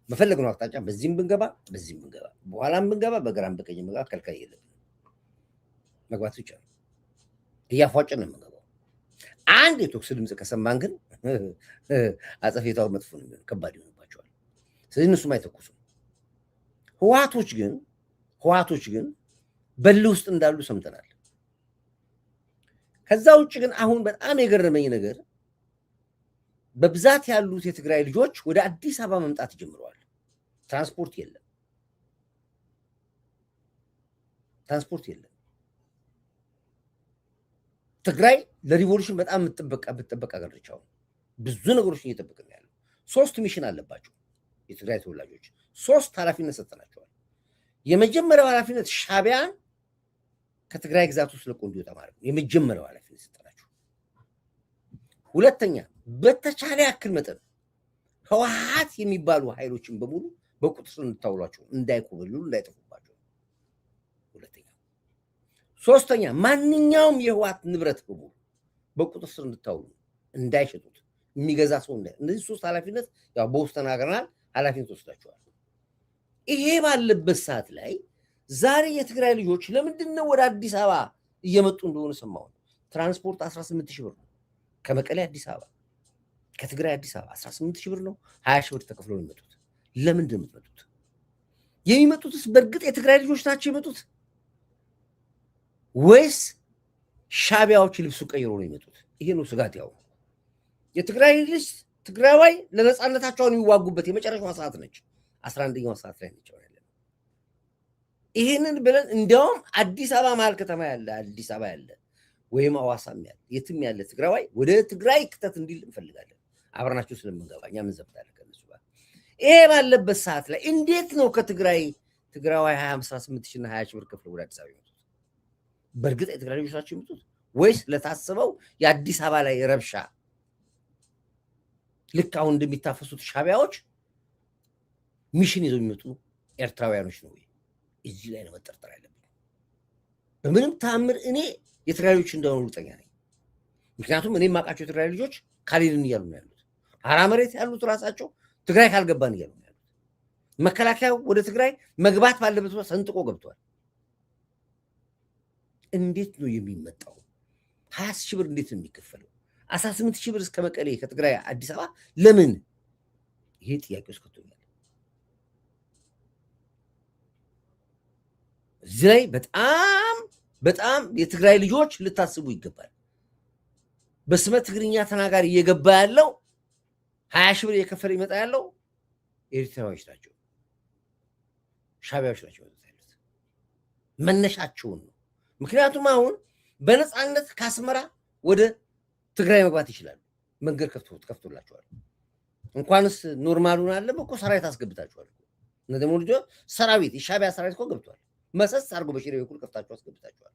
በፈለግነው አቅጣጫ በዚህም ብንገባ በዚህም ብንገባ በኋላም ብንገባ በግራም በቀኝ መግባት ከልካይ የለም። መግባት ብቻ ነው። እያፏጨን ነው የምንገባው። አንድ የተኩስ ድምፅ ከሰማን ግን አጸፌታው መጥፎ ነው፣ ከባድ ይሆንባቸዋል። ስለዚህ እነሱም አይተኩሱም። ህወሓቶች ግን በልህ ውስጥ እንዳሉ ሰምተናል። ከዛ ውጭ ግን አሁን በጣም የገረመኝ ነገር በብዛት ያሉት የትግራይ ልጆች ወደ አዲስ አበባ መምጣት ጀምረዋል። ትራንስፖርት የለም። ትግራይ ለሪቮሉሽን በጣም የምትጠበቅ ሀገር ነች። አሁን ብዙ ነገሮችን እየጠበቅን ያለው 3 ሚሽን አለባቸው የትግራይ ተወላጆች። 3 ኃላፊነት ሰጠናቸዋል። የመጀመሪያው ኃላፊነት ሻዕቢያን ከትግራይ ግዛት ውስጥ ለቆ እንዲወጣ ማለት ነው። የመጀመሪያው ኃላፊነት ሰጠናቸው። ሁለተኛ በተቻለ ያክል መጠን ህወሓት የሚባሉ ኃይሎችን በሙሉ በቁጥጥር እንድታውሏቸው፣ እንዳይኮበልሉ፣ እንዳይጠፉባቸው። ሁለተኛ። ሶስተኛ ማንኛውም የህወሓት ንብረት በሙሉ በቁጥጥር ስር እንድታውሉ፣ እንዳይሸጡት፣ የሚገዛ ሰው እነዚህ 3 ኃላፊነት ያው በውስጥ ተናግረናል። ኃላፊነት ወስዳቸዋል። ይሄ ባለበት ሰዓት ላይ ዛሬ የትግራይ ልጆች ለምንድን ነው ወደ አዲስ አበባ እየመጡ እንደሆነ ሰማሁ። ትራንስፖርት 18,000 ብር ነው ከመቀሌ አዲስ አበባ፣ ከትግራይ አዲስ አበባ 18,000 ብር ነው። 20,000 ብር ተከፍለው የሚመጡት። ለምንድን ነው የምትመጡት? የሚመጡትስ በእርግጥ የትግራይ ልጆች ናቸው የመጡት ወይስ ሻዕቢያዎች ልብሱ ቀይሮ ነው የመጡት? ይሄ ነው ስጋት። ያው የትግራይ ልጅ ትግራዋይ ለነፃነታቸውን የሚዋጉበት የመጨረሻዋ ሰዓት ነች። 11ኛዋ ሰዓት ላይ ነች። ይሄንን ብለን እንዲያውም አዲስ አበባ መሀል ከተማ ያለ አዲስ አበባ ያለ ወይም አዋሳም ያለ የትም ያለ ትግራዋይ ወደ ትግራይ ክተት እንዲል እንፈልጋለን። አብረናቸው ስለምንገባ እኛ ምን ዘብታለን ከነሱ ጋር። ይሄ ባለበት ሰዓት ላይ እንዴት ነው ትግራዋይ 18,000 እና 20,000 ብር ከፍለው ወደ አዲስ አበባ ይመጡት? በእርግጥ የትግራይ ልጆች ናቸው ይመጡት ወይስ ለታስበው የአዲስ አበባ ላይ ረብሻ ልክ አሁን እንደሚታፈሱት ሻዕቢያዎች ሚሽን ይዘው የሚመጡ ኤርትራውያኖች ነው? እዚህ ላይ ነው መጠርጠር ያለብን። በምንም ተአምር እኔ የትግራይ ልጆች እንደሆኑ እርግጠኛ ነኝ። ምክንያቱም እኔ የማውቃቸው የትግራይ ልጆች ካሊድን እያሉ ነው ያሉት። ሀራ መሬት ያሉት ራሳቸው ትግራይ ካልገባን እያሉ ነው ያሉት። መከላከያው ወደ ትግራይ መግባት ባለበት ሰንጥቆ ገብቷል። እንዴት ነው የሚመጣው? 20 ሺህ ብር እንዴት ነው የሚከፈለው? 18 ሺህ ብር እስከ መቀሌ ከትግራይ አዲስ አበባ ለምን? ይሄ ጥያቄ ውስጥ ከቶኛል። እዚህ ላይ በጣም የትግራይ ልጆች ልታስቡ ይገባል። በስመ ትግርኛ ተናጋሪ እየገባ ያለው 20 ሺህ ብር እየከፈለ ይመጣ ያለው ኤርትራዎች ናቸው፣ ሻቢያዎች ናቸው ያሉት። መነሻቸውን ነው። ምክንያቱም አሁን በነፃነት ከአስመራ ወደ ትግራይ መግባት ይችላሉ። መንገድ ከፍቶላቸዋል። እንኳንስ ኖርማሉን አለም እኮ ሰራዊት አስገብታችኋል። እነ ደግሞ ልጆ ሰራዊት የሻቢያ ሰራዊት እኮ ገብቷል። መሰስ አድርጎ በሽሬ በኩል ከፍታችሁ አስገብታችኋል።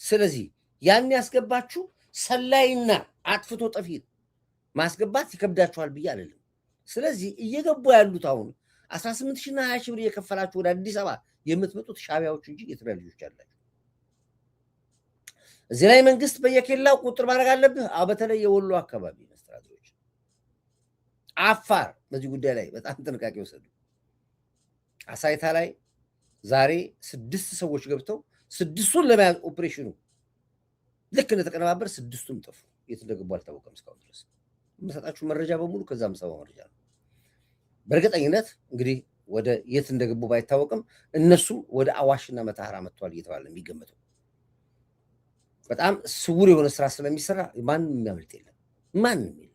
ስለዚህ ያን ያስገባችሁ ሰላይና አጥፍቶ ጠፊ ማስገባት ይከብዳችኋል ብዬ አይደለም። ስለዚህ እየገቡ ያሉት አሁን 18 ሺና 20 ሺህ ብር እየከፈላችሁ ወደ አዲስ አበባ የምትመጡት ሻቢያዎች እንጂ የትግራይ ልጆች አላችሁ። እዚህ ላይ መንግስት በየኬላው ቁጥር ማድረግ አለብህ። በተለይ የወሎ አካባቢ መስተዳድሮች፣ አፋር በዚህ ጉዳይ ላይ በጣም ጥንቃቄ ወሰዱ። አሳይታ ላይ ዛሬ 6 ሰዎች ገብተው 6ቱን ለመያዝ ኦፕሬሽኑ ልክ እንደተቀነባበር 6ቱም ጠፉ። የት እንደገቡ አልታወቀም እስካሁን ድረስ። የምሰጣችሁ መረጃ በሙሉ ከዛ የምሰማው መረጃ ነው። በእርግጠኝነት እንግዲህ ወደ የት እንደገቡ ባይታወቅም እነሱም ወደ አዋሽና መተሐራ መጥተዋል እየተባለ የሚገመተው። በጣም ስውር የሆነ ስራ ስለሚሰራ ማንም የሚያመልጥ የለም፣ ማንም የለም።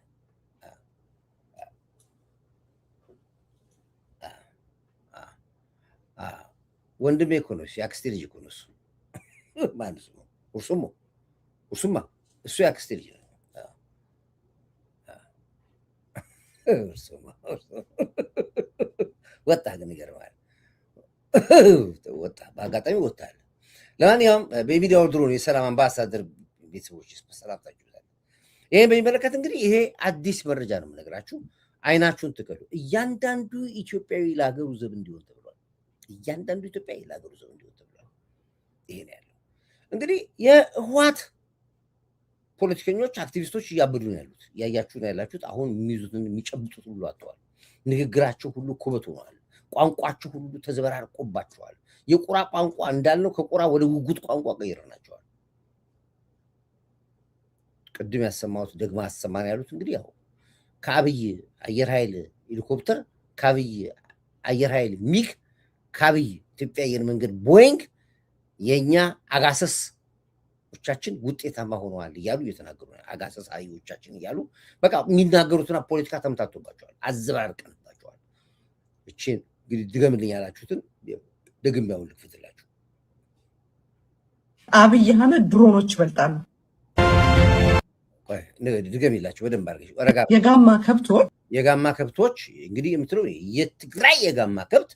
ወንድሜ እኮ ነው፣ የአክስቴ ልጅ እኮ ነው እሱ። ማለት ነው እሱማ እሱ የአክስቴ ልጅ ነው። ወጣ ግን ይገርማል። ወጣ በአጋጣሚ ወጣል። ለማንኛውም በሚዲያው ድሮን የሰላም አምባሳደር ቤተሰቦች ሰላምታችሁ ይላል። ይሄን በሚመለከት እንግዲህ ይሄ አዲስ መረጃ ነው የምነግራችሁ። አይናችሁን ትከሉ። እያንዳንዱ ኢትዮጵያዊ ለሀገሩ ዘብ እንዲሆን ተብሏል። እያንዳንዱ ኢትዮጵያዊ ለሀገሩ ዘብ እንዲሆን ተብሏል። ይሄ ነው ያለው። እንግዲህ የህወሓት ፖለቲከኞች፣ አክቲቪስቶች እያበዱ ነው ያሉት። ያያችሁ ነው ያላችሁት። አሁን የሚይዙትን የሚጨብጡት ሁሉ አጥተዋል። ንግግራቸው ሁሉ ኩበት ሆኗል። ቋንቋቸው ሁሉ ተዘበራርቆባቸዋል። የቁራ ቋንቋ እንዳልነው ከቁራ ወደ ውጉት ቋንቋ ቀይረናቸዋል። ቅድም ያሰማሁት ደግማ አሰማን ያሉት እንግዲህ ያው ከአብይ አየር ኃይል ሄሊኮፕተር፣ ከአብይ አየር ኃይል ሚግ፣ ከአብይ ኢትዮጵያ አየር መንገድ ቦይንግ የኛ አጋሰሶቻችን ውጤታማ ሆነዋል እያሉ እየተናገሩ ነው። አጋሰስ አህዮቻችን እያሉ በቃ የሚናገሩትና ፖለቲካ ተምታቶባቸዋል፣ አዘባርቀንባቸዋል። እቺን እንግዲህ ድገምልኝ ያላችሁትን ደግም ያው ልክፍትላችሁ። አብይ አህመድ ድሮኖች ይበልጣሉ። ድገም ይላችሁ በደንብ አድርገሽ ረጋ። የጋማ ከብቶች እንግዲህ የምትለው የትግራይ የጋማ ከብት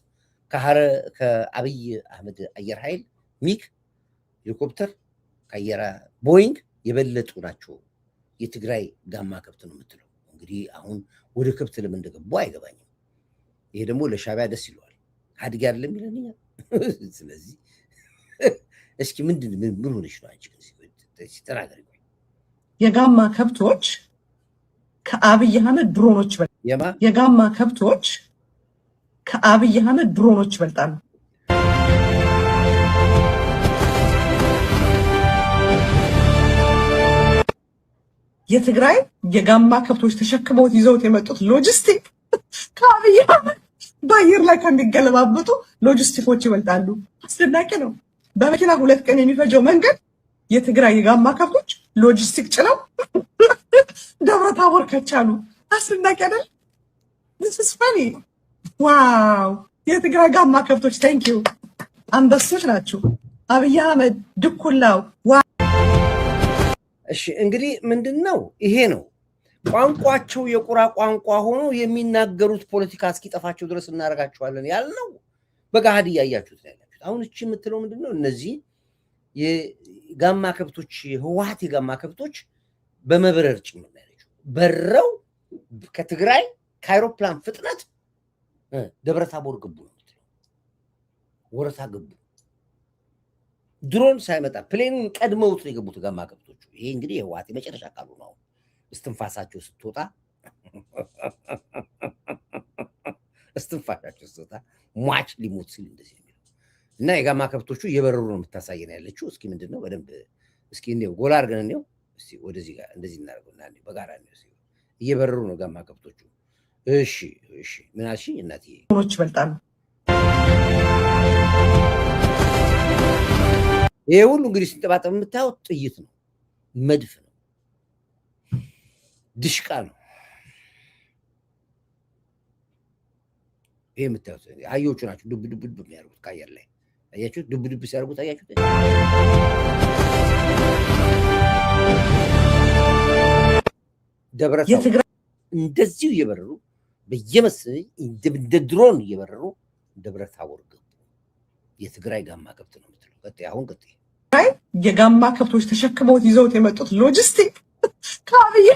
ከአብይ አህመድ አየር ኃይል ሚግ ሄሊኮፕተር ከአየር ቦይንግ የበለጡ ናቸው። የትግራይ ጋማ ከብት ነው የምትለው። እንግዲህ አሁን ወደ ከብት ለምን እንደገቡ አይገባኝም። ይሄ ደግሞ ለሻቢያ ደስ ይለዋል። ሀዲግ አይደለም ይለኛል። ስለዚህ እስኪ ምን ሆነሽ ነው አንቺ? ተናገሪ። የጋማ ከብቶች ከአብይ አህመድ ድሮኖች ይበልጣሉ። የጋማ ከብቶች ከአብይ አህመድ ድሮኖች ይበልጣሉ። የትግራይ የጋማ ከብቶች ተሸክመውት ይዘውት የመጡት ሎጂስቲክ ከአብይ አህመድ በአየር ላይ ከሚገለባበጡ ሎጂስቲኮች ይበልጣሉ። አስደናቂ ነው። በመኪና 2 ቀን የሚፈጀው መንገድ የትግራይ የጋማ ከብቶች ሎጂስቲክ ጭነው ደብረ ታቦር ከቻሉ። አስደናቂ አይደል? this is funny ዋው! የትግራይ ጋማ ከብቶች ታንክ ዩ አንበሶች ናቸው። አብይ አህመድ ድኩላው። እሺ እንግዲህ ምንድነው ይሄ ነው ቋንቋቸው የቁራ ቋንቋ ሆኖ የሚናገሩት ፖለቲካ እስኪጠፋቸው ድረስ እናደርጋቸዋለን ያልነው በጋሃድ እያያችሁት ነው ያላችሁት። አሁን እቺ የምትለው ምንድነው? እነዚህ የጋማ ከብቶች ህወሓት የጋማ ከብቶች በመብረር ጭምር ያለችው በረው ከትግራይ ከአይሮፕላን ፍጥነት ደብረ ታቦር ገቡ ነው የምትለው። ወረታ ገቡ። ድሮን ሳይመጣ ፕሌኑን ቀድመውት ነው የገቡት ጋማ ከብቶቹ። ይሄ እንግዲህ የህወሓት የመጨረሻ ቃሉ ነው። እስትንፋሳቸው ስትወጣ እስትንፋሳቸው ስትወጣ ሟች ሊሞት ሲል እንደዚህ የሚለው እና የጋማ ከብቶቹ እየበረሩ ነው የምታሳየን ያለችው። እስኪ ምንድን ነው በደንብ እስኪ እንየው፣ ጎላ አድርገን እንየው እስኪ። ወደዚህ ጋር እንደዚህ እናደርገውና በጋራ እንየው። እየበረሩ ነው ጋማ ከብቶቹ። እሺ እሺ፣ ምን አልሽኝ እናትዬ? ኖች ይበልጣሉ። ይሄ ሁሉ እንግዲህ ሲንጠባጠብ የምታየው ጥይት ነው፣ መድፍ ነው፣ ድሽቃ ነው። ይሄ የምታዩት አህዮቹ ናቸው ዱብ ዱብ ዱብ የሚያደርጉት ከአየር ላይ አያችሁት? ዱብ ዱብ ሲያደርጉት አያችሁት? ደብረ ታቦር እንደዚሁ እየበረሩ በየመስኝ እንደ ድሮን እየበረሩ ደብረ ታቦር ገቡ። የትግራይ ጋማ ከብት ነው የምትለው። ቀጥይ አሁን ቀጥይ። የጋማ ከብቶች ተሸክመውት ይዘውት የመጡት ሎጂስቲክ ከአብይ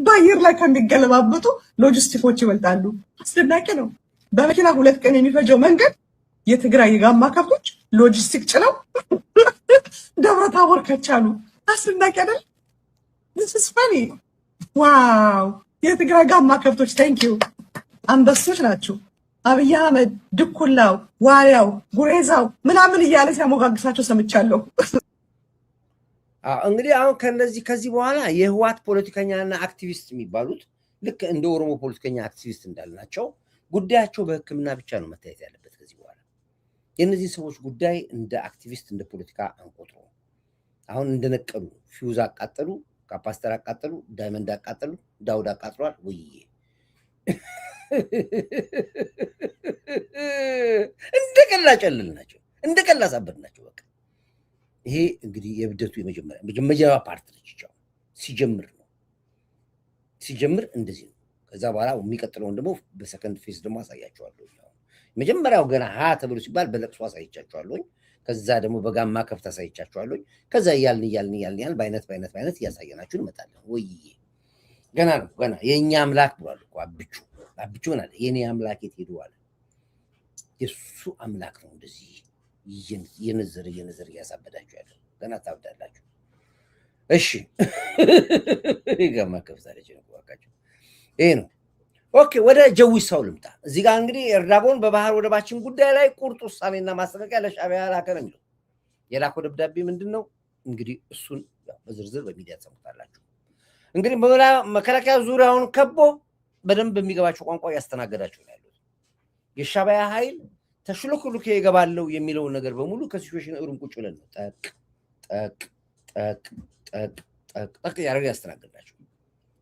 በአየር ላይ ከሚገለባበጡ ሎጂስቲኮች ይበልጣሉ። አስደናቂ ነው። በመኪና 2 ቀን የሚፈጀው መንገድ የትግራይ የጋማ ከብቶች ሎጂስቲክ ጭነው ደብረ ታቦር ከቻሉ። አስደናቂ አይደል? this is funny ዋው! የትግራይ ጋማ ከብቶች ታንኪዩ አንበሶች ናቸው። አብይ አህመድ ድኩላው፣ ዋሪያው፣ ጉሬዛው ምናምን እያለ ሲያሞጋግሳቸው ሰምቻለሁ። እንግዲህ አሁን ከዚህ በኋላ የህወሓት ፖለቲከኛና አክቲቪስት የሚባሉት ልክ እንደ ኦሮሞ ፖለቲከኛ አክቲቪስት እንዳልናቸው ጉዳያቸው በሕክምና ብቻ ነው መታየት ያለበት። ከዚህ በኋላ የእነዚህ ሰዎች ጉዳይ እንደ አክቲቪስት እንደ ፖለቲካ አንቆጥሮ አሁን እንደነቀሉ ፊውዝ አቃጠሉ፣ ካፓስተር አቃጠሉ፣ ዳይመንድ አቃጠሉ፣ ዳውድ አቃጥሏል። ውይዬ እንደ ቀላ ጨልል ናቸው፣ እንደ ቀላ ሳበድ ናቸው። በቃ ይሄ እንግዲህ የብደቱ የመጀመሪያ ፓርት ነች። ሲጀምር እንደዚህ ነው። ከዛ በኋላ የሚቀጥለውን ደግሞ በሰከንድ ፌስ ደግሞ አሳያቸዋለሁ። መጀመሪያው ገና ተብሎ ሲባል በለቅሶ አሳይቻቸዋለሁ። ከዛ ደግሞ በጋማ ከብት አሳይቻቸዋለሁ። ከዛ እያልን በአይነት እያሳየናችሁ እንመጣለን። ወይዬ ገና ነው ገና። የእኛ አምላክ ብሏል እኮ አብቹ ምን አለ? የኔ አምላክ የት ሄዱ አለ። የሱ አምላክ ነው እንደዚህ የነዘር እያሳበዳችሁ ያለው። ገና ታብዳላችሁ። እሺ ጋማ ከብት አለች ነው ባካችሁ። ይሄ ነው። ኦኬ፣ ወደ ጀዊሳው ልምጣ። እዚህ ጋር እንግዲህ ኤርትራን በባህር ወደባችን ጉዳይ ላይ ቁርጥ ውሳኔና ማስጠንቀቂያ ለሻዕቢያ ላከ ነው የሚለው። የላከው ደብዳቤ ምንድን ነው እንግዲህ? እሱን በዝርዝር በሚዲያ ተሰሙታላችሁ። እንግዲህ መከላከያ ዙሪያውን ከቦ በደንብ በሚገባቸው ቋንቋ ያስተናገዳቸው ነው ያሉት። የሻዕቢያ ኃይል ተሽሎክሉክ ይገባለው የሚለውን ነገር በሙሉ ከሲቹዌሽን ሩም ቁጭ ብለን ነው ጠቅ ጠቅ ጠቅ ጠቅ ጠቅ ጠቅ ያደረገ ያስተናገዳቸው።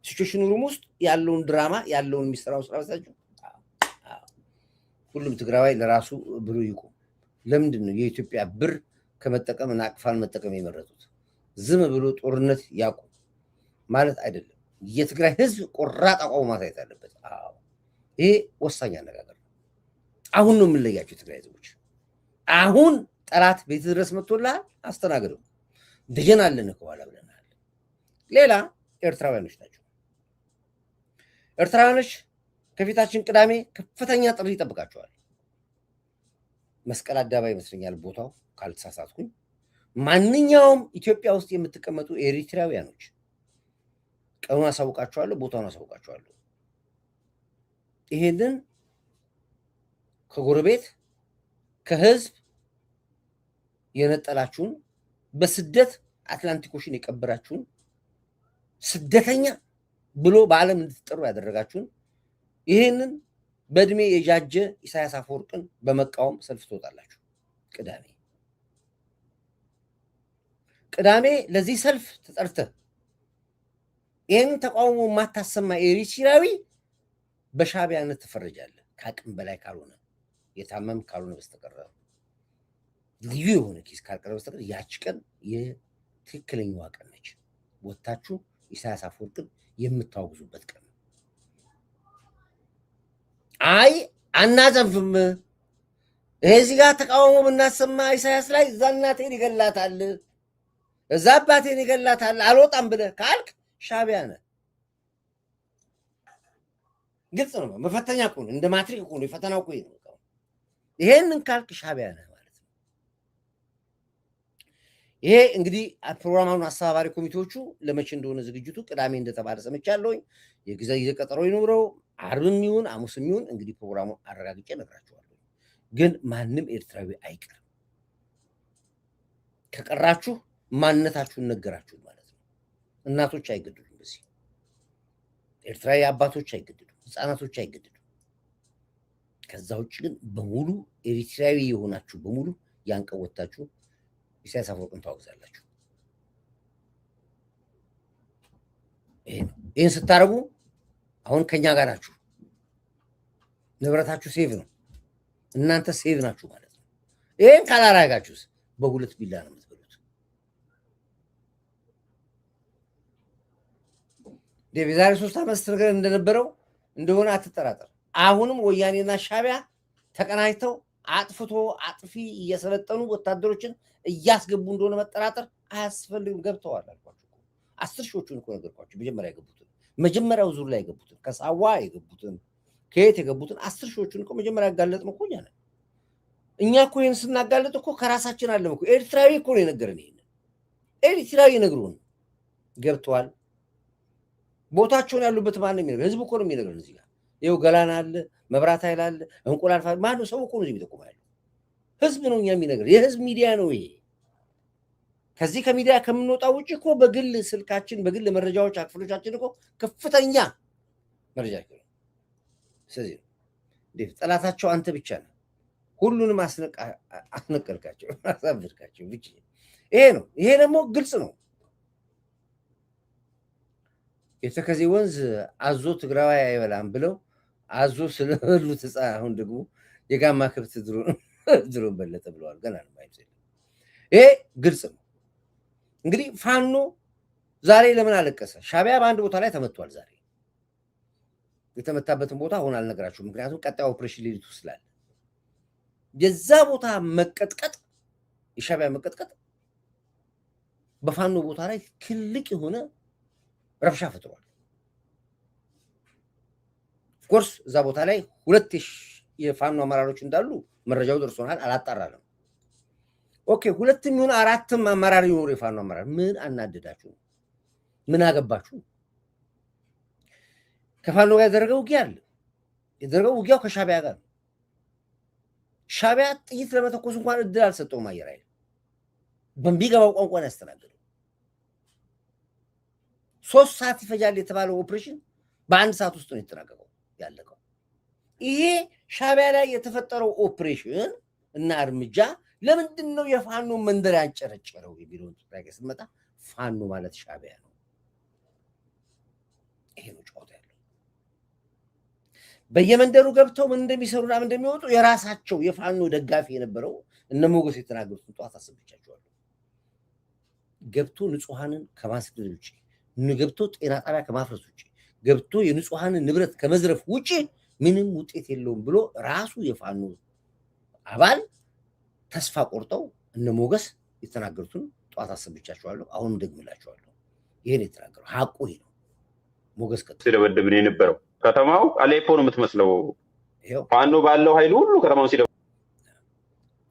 ሲቹዌሽን ሩም ውስጥ ያለውን ድራማ ያለውን የሚሰራው ስራ ወሳችሁ። ሁሉም ትግራዋይ ለራሱ ብሩ ይቁም። ለምንድን ነው የኢትዮጵያ ብር ከመጠቀም ናቅፋን መጠቀም የመረጡት? ዝም ብሎ ጦርነት ያቁም ማለት አይደለም። የትግራይ ህዝብ ቆራጥ አቋም ማሳየት አለበት። ይሄ ወሳኝ አነጋገር ነው። አሁን ነው የምንለያቸው የትግራይ ህዝቦች። አሁን ጠላት ቤት ድረስ መጥቶልሃል፣ አስተናግደው። ደጀን አለን ከኋላ ብለናል። ሌላ ኤርትራውያኖች ናቸው። ኤርትራውያኖች ከፊታችን ቅዳሜ ከፍተኛ ጥሪ ይጠብቃቸዋል። መስቀል አደባባይ ይመስለኛል ቦታው ካልተሳሳትኩኝ። ማንኛውም ኢትዮጵያ ውስጥ የምትቀመጡ ኤሪትራውያኖች ቀኑን አሳውቃቸዋለሁ፣ ቦታውን አሳውቃቸዋለሁ። ይሄንን ከጎረቤት ከህዝብ የነጠላችሁን በስደት አትላንቲክ ኦሽን የቀበራችሁን ስደተኛ ብሎ በዓለም እንድትጠሩ ያደረጋችሁን ይሄንን በእድሜ የጃጀ ኢሳያስ አፈወርቅን በመቃወም ሰልፍ ትወጣላችሁ። ቅዳሜ ለዚህ ሰልፍ ተጠርተህ ይህን ተቃውሞ የማታሰማ ኤሪትራዊ በሻዕቢያነት ትፈረጃለህ። ከአቅም በላይ ካልሆነ የታመም ካልሆነ በስተቀር ልዩ የሆነ ኬስ ካልቀረ በስተቀር ያች ቀን የትክክለኛዋ ቀን ነች። ወታችሁ ኢሳያስ አፈወርቅን የምታወግዙበት ቀን። አይ አናዘንፍም፣ እዚህ ጋር ተቃውሞ ብናሰማ ኢሳያስ ላይ እዛ እናቴን ይገላታል፣ እዛ አባቴን ይገላታል አልወጣም ብለህ ካልክ ሻዕቢያ ነህ። ግልጽ ነው። መፈተኛ እኮ ነው፣ እንደ ማትሪክ እኮ ነው። የፈተናው እኮ ነው። ይሄንን ካልክ ሻዕቢያ ነህ ማለት ነው። ይሄ እንግዲህ ፕሮግራሙን አስተባባሪ ኮሚቴዎቹ ለመቼ እንደሆነ ዝግጅቱ ቅዳሜ እንደተባለ ሰምቻለሁኝ። የጊዜ ቀጠሮ ይኖረው ዓርብም ይሁን ሐሙስም ይሁን እንግዲህ ፕሮግራሙን አረጋግጬ እነግራችኋለሁ። ግን ማንም ኤርትራዊ አይቀርም። ከቀራችሁ ማንነታችሁን ነገራችሁ ማለት ነው። እናቶች አይገደዱም፣ በዚህ ኤርትራዊ አባቶች አይገደዱም፣ ህፃናቶች አይገደዱም። ከዛ ውጭ ግን በሙሉ ኤርትራዊ የሆናችሁ በሙሉ ያንቀወታችሁ ኢሳያስ አፈወርቂን ታወግዛላችሁ። ይህን ስታረጉ አሁን ከኛ ጋር ናችሁ። ንብረታችሁ ሴቭ ነው። እናንተ ሴቭ ናችሁ ማለት ነው። ይህን ካላራጋችሁስ በሁለት ቢላ ነው የምትበሉት። የዛሬ 3 ዓመት ስትነግረን እንደነበረው እንደሆነ አትጠራጠር። አሁንም ወያኔና ሻዕቢያ ተቀናጅተው አጥፍቶ አጥፊ እየሰለጠኑ ወታደሮችን እያስገቡ እንደሆነ መጠራጠር አያስፈልግም። ገብተዋል አልኳችሁ። 10 ሺዎቹን እኮ ነገርኳችሁ። መጀመሪያው ዙር ላይ የገቡትን ከሳዋ የገቡትን ከየት የገቡትን 10 ሺዎቹን እኮ መጀመሪያ ያጋለጥነው እኮ እኛ እኮ ይህን ስናጋለጥ እኮ ከራሳችን አለም እኮ ኤርትራዊ እኮ ነው የነገረን። ይሄን ኤርትራዊ ነግሮን ገብተዋል። ቦታቸውን ያሉበት ማንም የሚነግረን ህዝብ እኮ ነው የሚነግረን። እዚህ ጋር ይኸው ገላና አለ፣ መብራት ኃይል አለ፣ እንቁላል ማነው ሰው እኮ ነው እዚህ የሚጠቁም ያለው ህዝብ ነው እኛ የሚነግረን። የህዝብ ሚዲያ ነው ይሄ። ከዚህ ከሚዲያ ከምንወጣ ውጭ እኮ በግል ስልካችን በግል መረጃዎች አክፍሎቻችን እኮ ከፍተኛ መረጃ ነው። ስለዚህ ጠላታቸው አንተ ብቻ ነው። ሁሉንም አስነቀልካቸው፣ አሳብድካቸው ብቻ። ይሄ ነው። ይሄ ደግሞ ግልጽ ነው። የተከዜ ወንዝ አዞ ትግራዋይ አይበላም ብለው አዞ ስለበሉት ህፃን አሁን ደግሞ የጋማ ከብት ድሮን በለጠ ብለዋል። ገና ነው አይደል? ይሄ ግልጽ ነው። እንግዲህ ፋኖ ዛሬ ለምን አለቀሰ? ሻዕቢያ በአንድ ቦታ ላይ ተመቷል። ዛሬ የተመታበትን ቦታ አሁን አልነግራችሁም፣ ምክንያቱም ቀጣይ ኦፕሬሽን ሌሊቱ ስላለ የዛ ቦታ መቀጥቀጥ፣ የሻዕቢያ መቀጥቀጥ በፋኖ ቦታ ላይ ትልቅ የሆነ ረብሻ ፈጥሯል። ኦፍኮርስ እዛ ቦታ ላይ 2 የፋኖ አመራሮች እንዳሉ መረጃው ደርሶናል፣ አላጣራንም። ኦኬ 2 ይሁን 4 አመራር ይኖር የፋኖ አመራር ምን አናደዳችሁ? ምን አገባችሁ? ከፋኖ ጋር ያደረገው ውጊያ አለ። የደረገው ውጊያው ከሻዕቢያ ጋር ነው። ሻዕቢያ ጥይት ለመተኮስ እንኳን እድል አልሰጠውም። አየር ኃይል በሚገባው ቋንቋ ነው ያስተናገደው። 3 ሰዓት ይፈጃል የተባለው ኦፕሬሽን በ1 ሰዓት ውስጥ ነው የተጠናቀቀው ያለቀው። ይሄ ሻዕቢያ ላይ የተፈጠረው ኦፕሬሽን እና እርምጃ ለምንድን ነው የፋኖ መንደር ያንጨረጨረው የሚለውን ጥያቄ ስንመጣ ፋኖ ማለት ሻዕቢያ ነው። ይሄ ነው ጨዋታ ያለው። በየመንደሩ ገብተው ምን እንደሚሰሩና ምን እንደሚወጡ የራሳቸው የፋኖ ደጋፊ የነበረው እነ ሞገስ የተናገሩትን ጠዋት አሰብቻቸዋለሁ። ገብቶ ንጹሃንን ከማስገደል ውጭ፣ ገብቶ ጤና ጣቢያ ከማፍረስ ውጭ፣ ገብቶ የንጹሃንን ንብረት ከመዝረፍ ውጭ ምንም ውጤት የለውም ብሎ ራሱ የፋኖ አባል ተስፋ ቆርጠው እነ ሞገስ የተናገሩትን ጠዋት አሰብቻቸዋለሁ። አሁን ደግምላቸዋለሁ። ይሄን የተናገረው ሐቁ ይሄ ነው። ሞገስ ሲደበድብን የነበረው ከተማው አሌፖ ነው የምትመስለው። ፋኖ ባለው ኃይል ሁሉ ከተማውን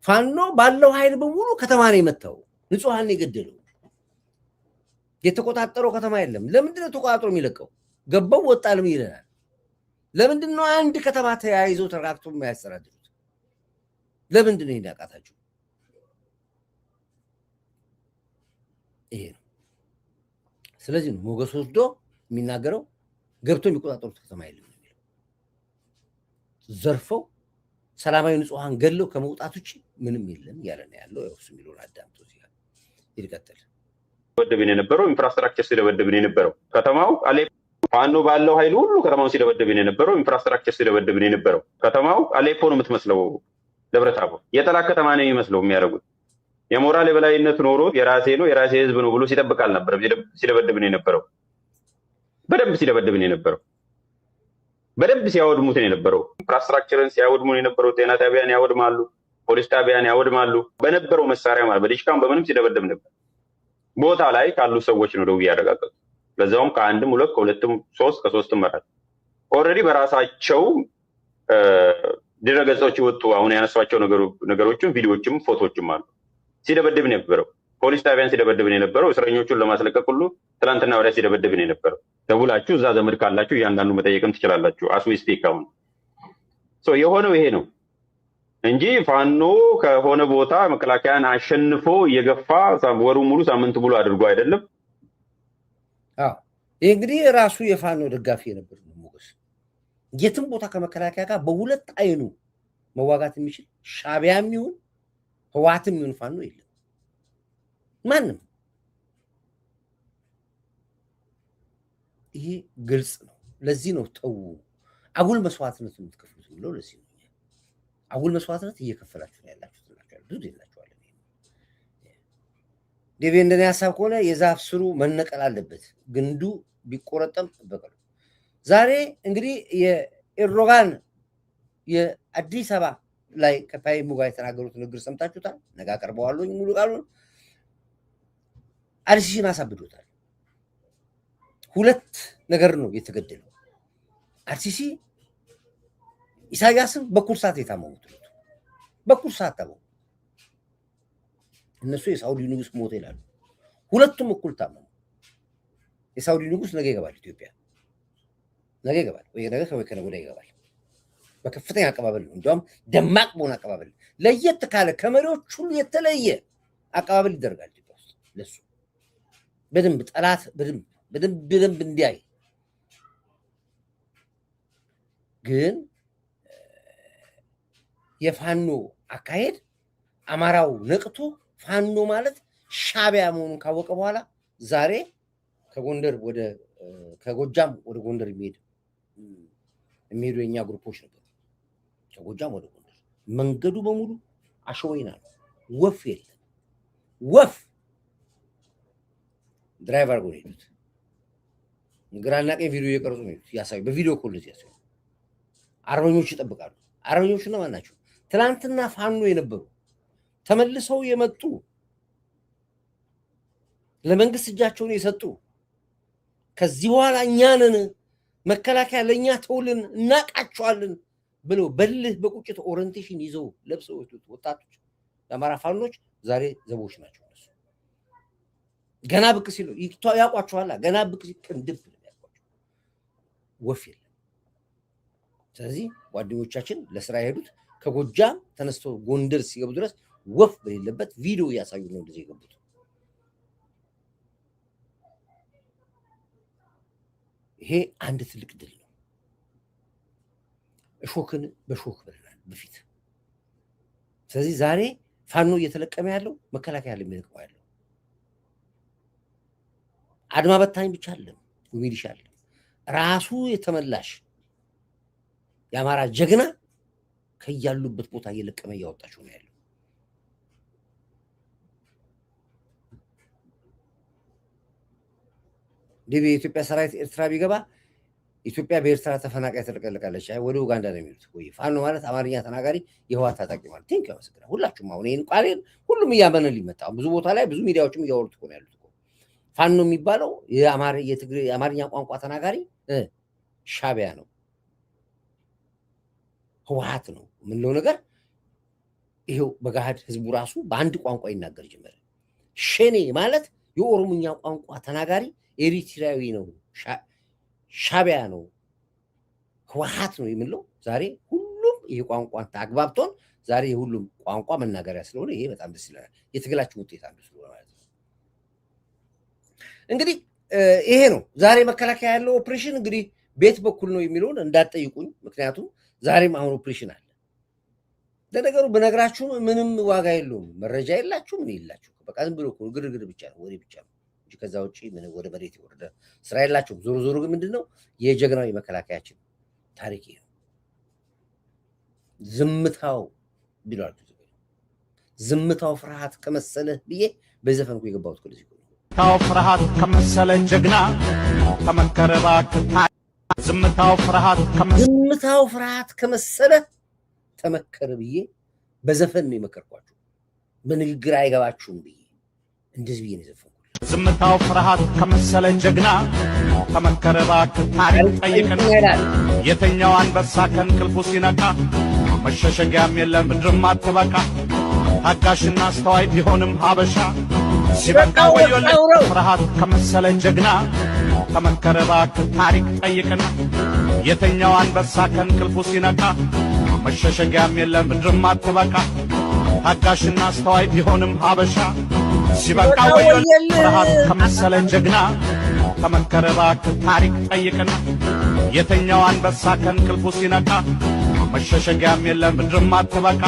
ፋኖ ባለው ኃይል በሙሉ ከተማ ነው የመታው፣ ንጹሃን የገደለው። የተቆጣጠረው ከተማ የለም። ለምንድን ነው ተቆጣጥሮ የሚለቀው? ገባው ወጣልም ይለናል። ለምንድን ነው አንድ ከተማ ተያይዞ ተራክቶ የሚያስተዳድሩት? ለምንድን ነው ያቃታቸው? ይሄ ነው። ስለዚህ ነው ሞገስ ወስዶ የሚናገረው ገብቶ የሚቆጣጠሩት ከተማ የለም የሚለው። ዘርፈው ሰላማዊ ንጹሃን ገለው ከመውጣት ውጭ ምንም የለም እያለ ነው ያለው። ያው እሱ የሚለውን አዳምጦ ይቀጥል። ሲደበድብን የነበረው ኢንፍራስትራክቸር ሲደበድብን የነበረው ከተማው አሌፖ ፋኖ ባለው ኃይል ሁሉ ከተማውን ሲደበድብን የነበረው ኢንፍራስትራክቸር ሲደበድብን የነበረው ከተማው አሌፖ ነው የምትመስለው። ደብረታቦር የጠላት ከተማ ነው የሚመስለው የሚያደርጉት። የሞራል የበላይነት ኖሮ የራሴ ነው የራሴ ህዝብ ነው ብሎ ሲጠብቅ አልነበረም ሲደበድብን የነበረው። በደንብ ሲደበድብን የነበረው በደንብ ሲያወድሙትን የነበረው ኢንፍራስትራክቸርን ሲያወድሙን የነበረው ጤና ጣቢያን ያወድማሉ፣ ፖሊስ ጣቢያን ያወድማሉ። በነበረው መሳሪያ ማለት በዲሽካም በምንም ሲደበድብ ነበር። ቦታ ላይ ካሉ ሰዎች ነው ደውዬ ያረጋገጡ። ለዛውም ከአንድም 2 ከ2ም 3 ከ3ም አራት ኦልሬዲ በራሳቸው ድረገጾች ወጡ። አሁን ያነሷቸው ነገሮችም ቪዲዮዎችም ፎቶዎችም አሉ። ሲደበድብ ነበረው ፖሊስ ጣቢያን ሲደበድብን የነበረው እስረኞቹን ለማስለቀቅ ሁሉ ትናንትና ወዲያ ሲደበድብን የነበረው። ደውላችሁ እዛ ዘመድ ካላችሁ እያንዳንዱ መጠየቅም ትችላላችሁ። አስዊስፔክ አሁን የሆነው ይሄ ነው እንጂ ፋኖ ከሆነ ቦታ መከላከያን አሸንፎ እየገፋ ወሩ ሙሉ ሳምንት ሙሉ አድርጎ አይደለም። ይህ እንግዲህ ራሱ የፋኖ ደጋፊ የነበር ነው ሞገስ። የትም ቦታ ከመከላከያ ጋር በሁለት አይኑ መዋጋት የሚችል ሻዕቢያም ይሁን ህወሓትም ይሁን ፋኖ የለም ማንም። ይሄ ግልጽ ነው። ለዚህ ነው ተው አጉል መስዋዕትነት የምትከፍሉት ብለው ለዚህ ነው አጉል መስዋዕትነት እየከፈላችሁ ነው ያላችሁት ናቸው ብዙ ይላችኋል። ዴቪ እንደኔ ሐሳብ ከሆነ የዛፍ ስሩ መነቀል አለበት፣ ግንዱ ቢቆረጠም በቀሉ። ዛሬ እንግዲህ የኤርዶጋን የአዲስ አበባ ላይ ከፓይ ሙጋ የተናገሩት ንግግር ሰምታችሁታል። ነገ አቀርበዋለሁ ሙሉ ቃሉን። አርሲሲን አሳብዶታል። ሁለት ነገር ነው የተገደለው። አርሲሲ ኢሳያስን በኩል ሰዓት የታመሙት በኩል ሰዓት ታመሙ። እነሱ የሳውዲ ንጉስ ሞተ ይላሉ። ሁለቱም እኩል ታመሙ። የሳውዲ ንጉስ ነገ ይገባል ኢትዮጵያ፣ ነገ ይገባል ወይ ነገ ከነገ ወዲያ ይገባል። በከፍተኛ አቀባበል ነው፣ እንዲያውም ደማቅ በሆነ አቀባበል፣ ለየት ካለ ከመሪዎች ሁሉ የተለየ አቀባበል ይደረጋል ኢትዮጵያ ውስጥ ለሱ በደንብ ጠላት በደንብ እንዲያይ። ግን የፋኖ አካሄድ አማራው ነቅቶ ፋኖ ማለት ሻዕቢያ መሆኑን ካወቀ በኋላ ዛሬ ከጎጃም ወደ ጎንደር የሚሄዱ የኛ ግሩፖች ነበሩ። ከጎጃም ወደ ጎንደር መንገዱ በሙሉ አሸወይና ነው። ወፍ የለም። ወፍ ድራይቨር ጎን ሄዱት። ግራና ቀኝ ቪዲዮ እየቀረጹ ነው ያሳዩ። በቪዲዮ ኮል ያሳዩ። አርበኞች ይጠብቃሉ። አርበኞቹ ነው ማናቸው? ትናንትና ፋኖ የነበሩ ተመልሰው የመጡ ለመንግስት እጃቸውን የሰጡ ከዚህ በኋላ እኛንን መከላከያ ለኛ ተውልን እናቃቸዋለን ብለው በልህ በቁጭት ኦሪንቴሽን ይዘው ለብሰው ወጣቶች የአማራ ፋኖች ዛሬ ዘቦች ናቸው። ገና ብቅ ሲሉ ያውቋቸዋል። ገና ብቅ ሲል ቅንድብ ያውቋቸው ወፍ የለም። ስለዚህ ጓደኞቻችን ለስራ የሄዱት ከጎጃም ተነስተው ጎንደር ሲገቡ ድረስ ወፍ በሌለበት ቪዲዮ እያሳዩ ነው እንደዚህ የገቡት። ይሄ አንድ ትልቅ ድል ነው። እሾክን በሾክ ብለናል በፊት። ስለዚህ ዛሬ ፋኖ እየተለቀመ ያለው መከላከያ የሚለቅመው ያለው አድማ በታኝ ብቻ አይደለም፣ ሚሊሻ አይደለም፣ ራሱ የተመላሽ የአማራ ጀግና ከያሉበት ቦታ እየለቀመ እያወጣቸው ነው ያለው። የኢትዮጵያ ሰራዊት ኤርትራ ቢገባ ኢትዮጵያ በኤርትራ ተፈናቃይ ተለቀለቃለች ወደ ኡጋንዳ ነው የሚሉት። ወይ ፋኖ ማለት አማርኛ ተናጋሪ የህወሓት ታጣቂ ማለት ቲንክ ያመስግናል። ሁላችሁም አሁን ይሄን ቃሌን ሁሉም እያመነ ሊመጣ ብዙ ቦታ ላይ ብዙ ሚዲያዎችም እያወሩት እኮ ነው ያሉት። ፋኖ የሚባለው የአማርኛ ቋንቋ ተናጋሪ ሻዕቢያ ነው ህወሓት ነው ምንለው ነገር ይሄው በጋድ ህዝቡ ራሱ በአንድ ቋንቋ ይናገር ጀመረ። ሸኔ ማለት የኦሮሞኛ ቋንቋ ተናጋሪ ኤሪትሪያዊ ነው፣ ሻዕቢያ ነው፣ ህወሓት ነው የምንለው ዛሬ ሁሉም ይሄ ቋንቋ ታግባብቶን ዛሬ የሁሉም ቋንቋ መናገሪያ ስለሆነ ይሄ በጣም ደስ ይላል። የትግላችን ውጤት አንዱ ስለሆነ ማለት ነው። እንግዲህ ይሄ ነው ዛሬ መከላከያ ያለው ኦፕሬሽን። እንግዲህ ቤት በኩል ነው የሚለውን እንዳትጠይቁኝ፣ ምክንያቱም ዛሬም አሁን ኦፕሬሽን አለ። ለነገሩ በነግራችሁ ምንም ዋጋ የለውም። መረጃ የላችሁ ምን የላችሁ፣ በቃ ዝም ብሎ ግርግር ብቻ ነው፣ ወሬ ብቻ ነው እንጂ ከዛ ውጪ ምን ወደ መሬት ይወርደ ስራ የላችሁም። ዞሮ ዞሮ ግን ምንድነው የጀግናዊ መከላከያችን ታሪክ ነው። ዝምታው ቢሏል ዝምታው ፍርሃት ከመሰለ ብዬ በዘፈንኩ የገባሁት ከዚህ ዝምታው ፍርሃት ከመሰለ ጀግና ተመከረባ ዝምታው ፍርሃት ከመሰለ ተመከረ ብዬ በዘፈን ነው የመከርኳችሁ። በንግግር አይገባችሁም ብዬ እንደዚህ ብዬ ነው የዘፈንኩት። ዝምታው ፍርሃት ከመሰለ ጀግና ተመከረባ ታሪክ ጠይቀን የተኛው አንበሳ ከእንቅልፉ ሲነቃ መሸሸጊያም የለም ምድርም አትበቃ ታጋሽና አስተዋይ ቢሆንም ሀበሻ ሲበቃ ወዮልህ ፍርሃት ከመሰለ ጀግና ተመከረ እባክህ ታሪክ ጠይቅና የተኛው አንበሳ ከእንቅልፉ ሲነቃ መሸሸጊያም የለም ምድርም አትበቃ ታጋሽና አስተዋይ ቢሆንም ሀበሻ ሲበቃ ወዮልህ ፍርሃት ከመሰለ ጀግና ተመከረ እባክህ ታሪክ ጠይቅና የተኛው አንበሳ ከእንቅልፉ ሲነቃ መሸሸጊያም የለም ምድርም አትበቃ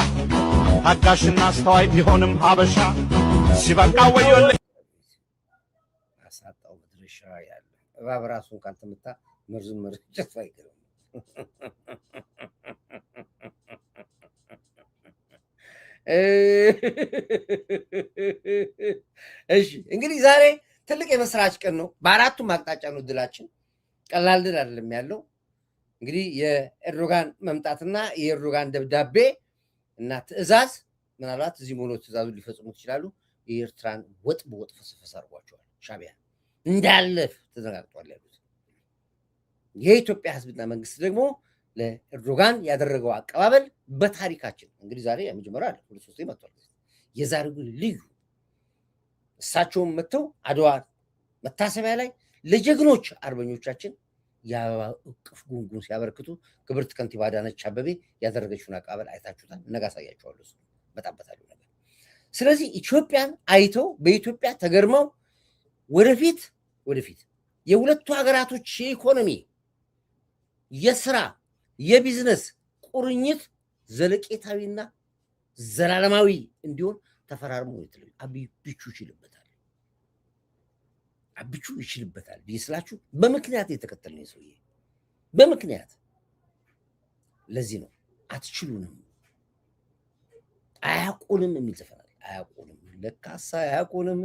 ታጋሽና አስተዋይ ቢሆንም ሀበሻ ሲበቃ ወዮልህ አሳጣው መድረሻ ያለ እባብ ራሱን ካልተመታ መርዙን መርጨት አይገርም። እሺ እንግዲህ ዛሬ ትልቅ የመስራች ቀን ነው። በአራቱም አቅጣጫ ነው ድላችን። ቀላል ድል አይደለም ያለው። እንግዲህ የኤርዶጋን መምጣትና የኤርዶጋን ደብዳቤ እና ትዕዛዝ ምናልባት እዚህ ሆኖ ትዕዛዙን ሊፈጽሙት ይችላሉ። የኤርትራን ወጥ በወጥ ፈሰፈስ አድርጓቸዋል። ሻዕቢያ እንዳለፍ ተዘጋግጧል ያሉት የኢትዮጵያ ሕዝብና መንግስት ደግሞ ለኤርዶጋን ያደረገው አቀባበል በታሪካችን እንግዲህ ዛሬ የመጀመሪያ አለ 2-3 መጥቷል። የዛሬው ግን ልዩ እሳቸውም መጥተው አድዋ መታሰቢያ ላይ ለጀግኖች አርበኞቻችን የአበባ እቅፍ ጉንጉን ሲያበረክቱ ክብርት ከንቲባ አዳነች አቤቤ ያደረገችውን አቀባበል አይታችሁታል። ነገ አሳያችኋለሁ። እሱ በጣበታለሁ ነገር። ስለዚህ ኢትዮጵያን አይተው በኢትዮጵያ ተገርመው ወደፊት የሁለቱ ሀገራቶች የኢኮኖሚ የስራ የቢዝነስ ቁርኝት ዘለቄታዊና ዘላለማዊ እንዲሆን ተፈራርሞ ይተላል። አብቹ ይችልበታል ቢስላችሁ በምክንያት የተከተልነው ሰውዬ በምክንያት ለዚህ ነው አትችሉንም አያቁንም የሚል ዘፈን አለ። አያቁንም ለካሳ አያቁንም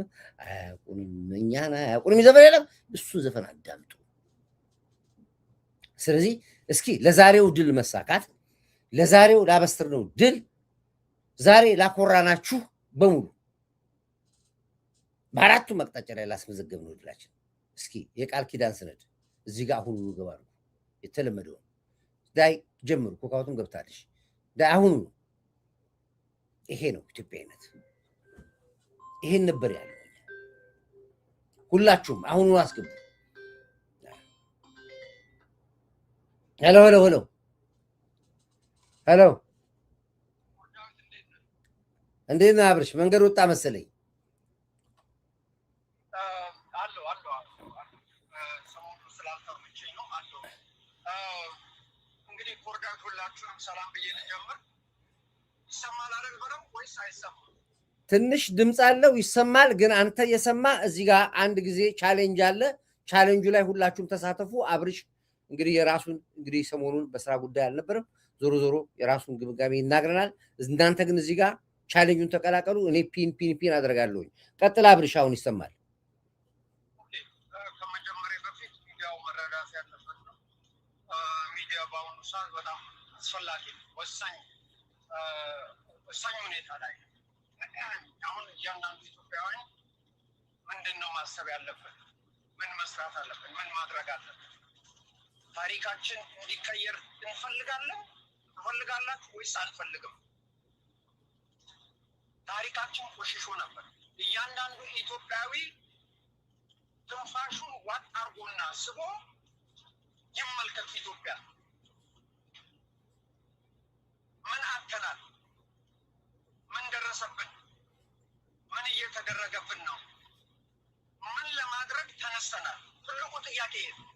እኛን አያቁንም ዘፈን የለም። እሱ ዘፈን አዳምጡ። ስለዚህ እስኪ ለዛሬው ድል መሳካት ለዛሬው ላበስርነው ድል ዛሬ ላኮራናችሁ በሙሉ በአራቱ መቅጣጫ ላይ ላስመዘገብነው ድላችን እስኪ የቃል ኪዳን ሰነድ እዚህ ጋር አሁን ገባሉ። የተለመደው ዳይ ጀምሩ። ኮካውቱም ገብታለሽ ዳይ አሁን ይሄ ነው ኢትዮጵያዊነት። ይሄን ነበር ያለው። ሁላችሁም አሁን አስገቡ። ሄሎ እንዴት ነህ አብርሽ? መንገድ ወጣ መሰለኝ። ሰላም ብዬ ልጀምር። ይሰማል አይደል? በለው ወይስ አይሰማም? ትንሽ ድምፅ አለው ይሰማል። ግን አንተ የሰማ እዚህ ጋር አንድ ጊዜ ቻሌንጅ አለ። ቻሌንጁ ላይ ሁላችሁም ተሳተፉ። አብርሽ እንግዲህ የራሱን እንግዲህ ሰሞኑን በስራ ጉዳይ አልነበረም። ዞሮ የራሱን ግምጋሜ ይናገረናል። እናንተ ግን እዚህ ጋር ቻሌንጁን ተቀላቀሉ። እኔ ፒን አደርጋለሁ። ቀጥል አብርሽ፣ አሁን ይሰማል። ከመጀመሪያ በፊት ሚዲያው መረዳት ያለበት ነው። ሚዲያ በአሁኑ ሰዓት በጣም አስፈላጊ ወሳኝ ሁኔታ ላይ አሁን እያንዳንዱ ኢትዮጵያውያን ምንድን ነው ማሰብ ያለበት? ምን መስራት አለብን? ምን ማድረግ አለብን? ታሪካችን እንዲቀየር ትፈልጋላችሁ ወይስ አንፈልግም? ታሪካችን ቆሽሾ ነበር። እያንዳንዱ ኢትዮጵያዊ ትንፋሹን ዋጥ አርጎና ስቦ ይመልከት። ኢትዮጵያ ምን አተናል? ምን ደረሰብን? ምን እየተደረገብን ነው? ምን ለማድረግ ተነስተናል? ትልቁ ጥያቄ ነው።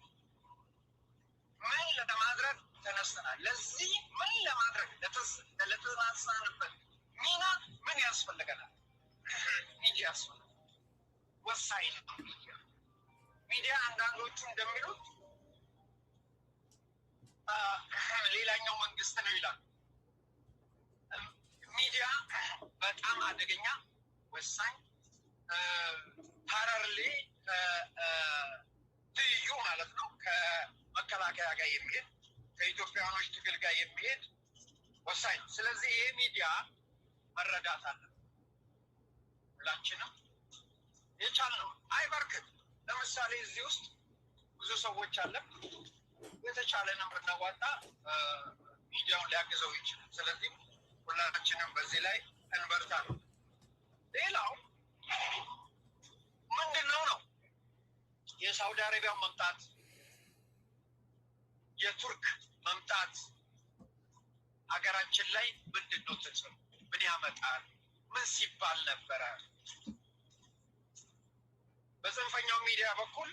ምን ለማድረግ ተነስተናል? ለዚህ ምን ለማድረግ ለተነሳንበት ሚና ምን ያስፈልገናል? ሚዲያ ያስፈልጋል። ወሳኝ ነው ሚዲያ። አንዳንዶቹ እንደሚሉት ሌላኛው መንግስት ነው ይላል። ሚዲያ በጣም አደገኛ ወሳኝ ፓራሌ ትይዩ ማለት ነው ከመከላከያ ጋር የሚሄድ ከኢትዮጵያኖች ትግል ጋር የሚሄድ ወሳኝ ነው። ስለዚህ ይሄ ሚዲያ መረዳት አለ። ሁላችንም የቻልነው አይበርክት። ለምሳሌ እዚህ ውስጥ ብዙ ሰዎች አለ። የተቻለንን ብናዋጣ ሚዲያውን ሊያግዘው ይችላል። ስለዚህ ሁላችንም በዚህ ላይ እንበርታ ነው። ሌላው ምንድነው ነው የሳውዲ አረቢያ መምጣት የቱርክ መምጣት ሀገራችን ላይ ምንድነው ተጽዕኖ ምን ያመጣል ምን ሲባል ነበረ? በጽንፈኛው ሚዲያ በኩል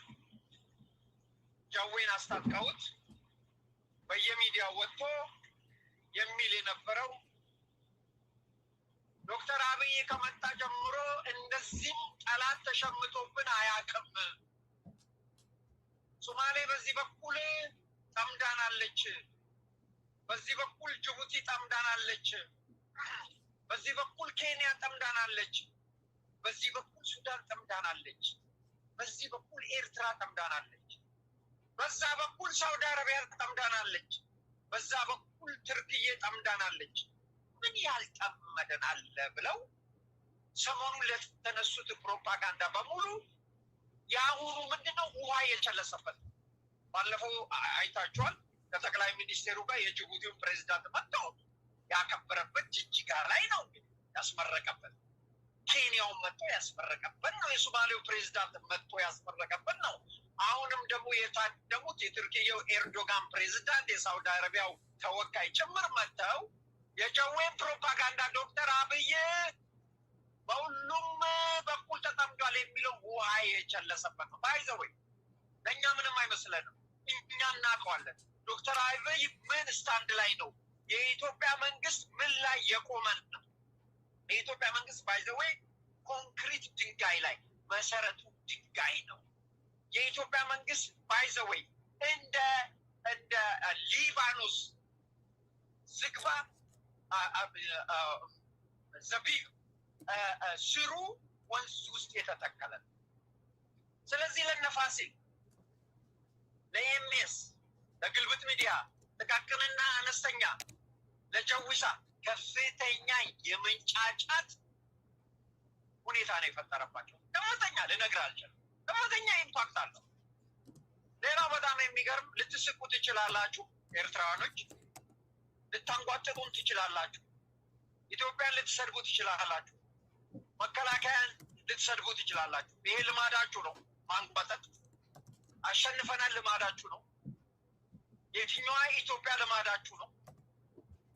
ጃዌን አስታጥቀውት በየሚዲያው ወጥቶ የሚል የነበረው ዶክተር አብይ ከመጣ ጀምሮ እንደዚህም ጠላት ተሸምቶብን አያውቅም። ሶማሌ በዚህ በኩል ጠምዳናለች፣ በዚህ በኩል ጅቡቲ ጠምዳናለች፣ በዚህ በኩል ኬንያ ጠምዳናለች፣ በዚህ በኩል ሱዳን ጠምዳናለች፣ በዚህ በኩል ኤርትራ ጠምዳናለች፣ በዛ በኩል ሳውዲ አረቢያ ጠምዳናለች፣ በዛ በኩል ትርክዬ ጠምዳናለች። ምን ያልጠመደን አለ ብለው ሰሞኑን ለተነሱት ፕሮፓጋንዳ በሙሉ የአሁኑ ምንድነው ውሃ የቸለሰበት። ባለፈው አይታችኋል። ከጠቅላይ ሚኒስቴሩ ጋር የጅቡቲውን ፕሬዚዳንት መጥተው ያከበረበት ጅጅጋ ላይ ነው ያስመረቀበት። ኬንያውን መጥቶ ያስመረቀበት ነው። የሶማሌው ፕሬዚዳንት መጥቶ ያስመረቀበት ነው። አሁንም ደግሞ የታደሙት የቱርኪያው ኤርዶጋን ፕሬዚዳንት የሳውዲ አረቢያው ተወካይ ጭምር መጥተው የጀዌን ፕሮፓጋንዳ ዶክተር አብይ በሁሉም በኩል ተጠምዷል የሚለው ውሃ የቸለሰበት ነው። ባይዘወይ ለእኛ ምንም አይመስለንም። እኛ እናውቀዋለን። ዶክተር አብይ ምን ስታንድ ላይ ነው? የኢትዮጵያ መንግስት ምን ላይ የቆመን ነው? የኢትዮጵያ መንግስት ባይዘወይ ኮንክሪት ድንጋይ ላይ መሰረቱ ድንጋይ ነው። የኢትዮጵያ መንግስት ባይዘወይ እንደ ሊባኖስ ዝግባ ዘቢብ ስሩ ወንዝ ውስጥ የተተከለ። ስለዚህ ለነፋሲል ለኤምኤስ ለግልብጥ ሚዲያ ጥቃቅንና አነስተኛ ለጀዊሳ ከፍተኛ የመንጫጫት ሁኔታ ነው የፈጠረባቸው። ከፍተኛ ልነግርህ አልችልም። ከፍተኛ ኢምፓክት አለው። ሌላው በጣም የሚገርም ልትስቁ ትችላላችሁ። ኤርትራውያኖች ልታንጓጥጡን ትችላላችሁ። ኢትዮጵያን ልትሰድቡ ትችላላችሁ። መከላከያን ልትሰድቡ ትችላላችሁ። ይሄ ልማዳችሁ ነው። ማንጓጠጥ አሸንፈናል ልማዳችሁ ነው። የትኛዋ ኢትዮጵያ ልማዳችሁ ነው።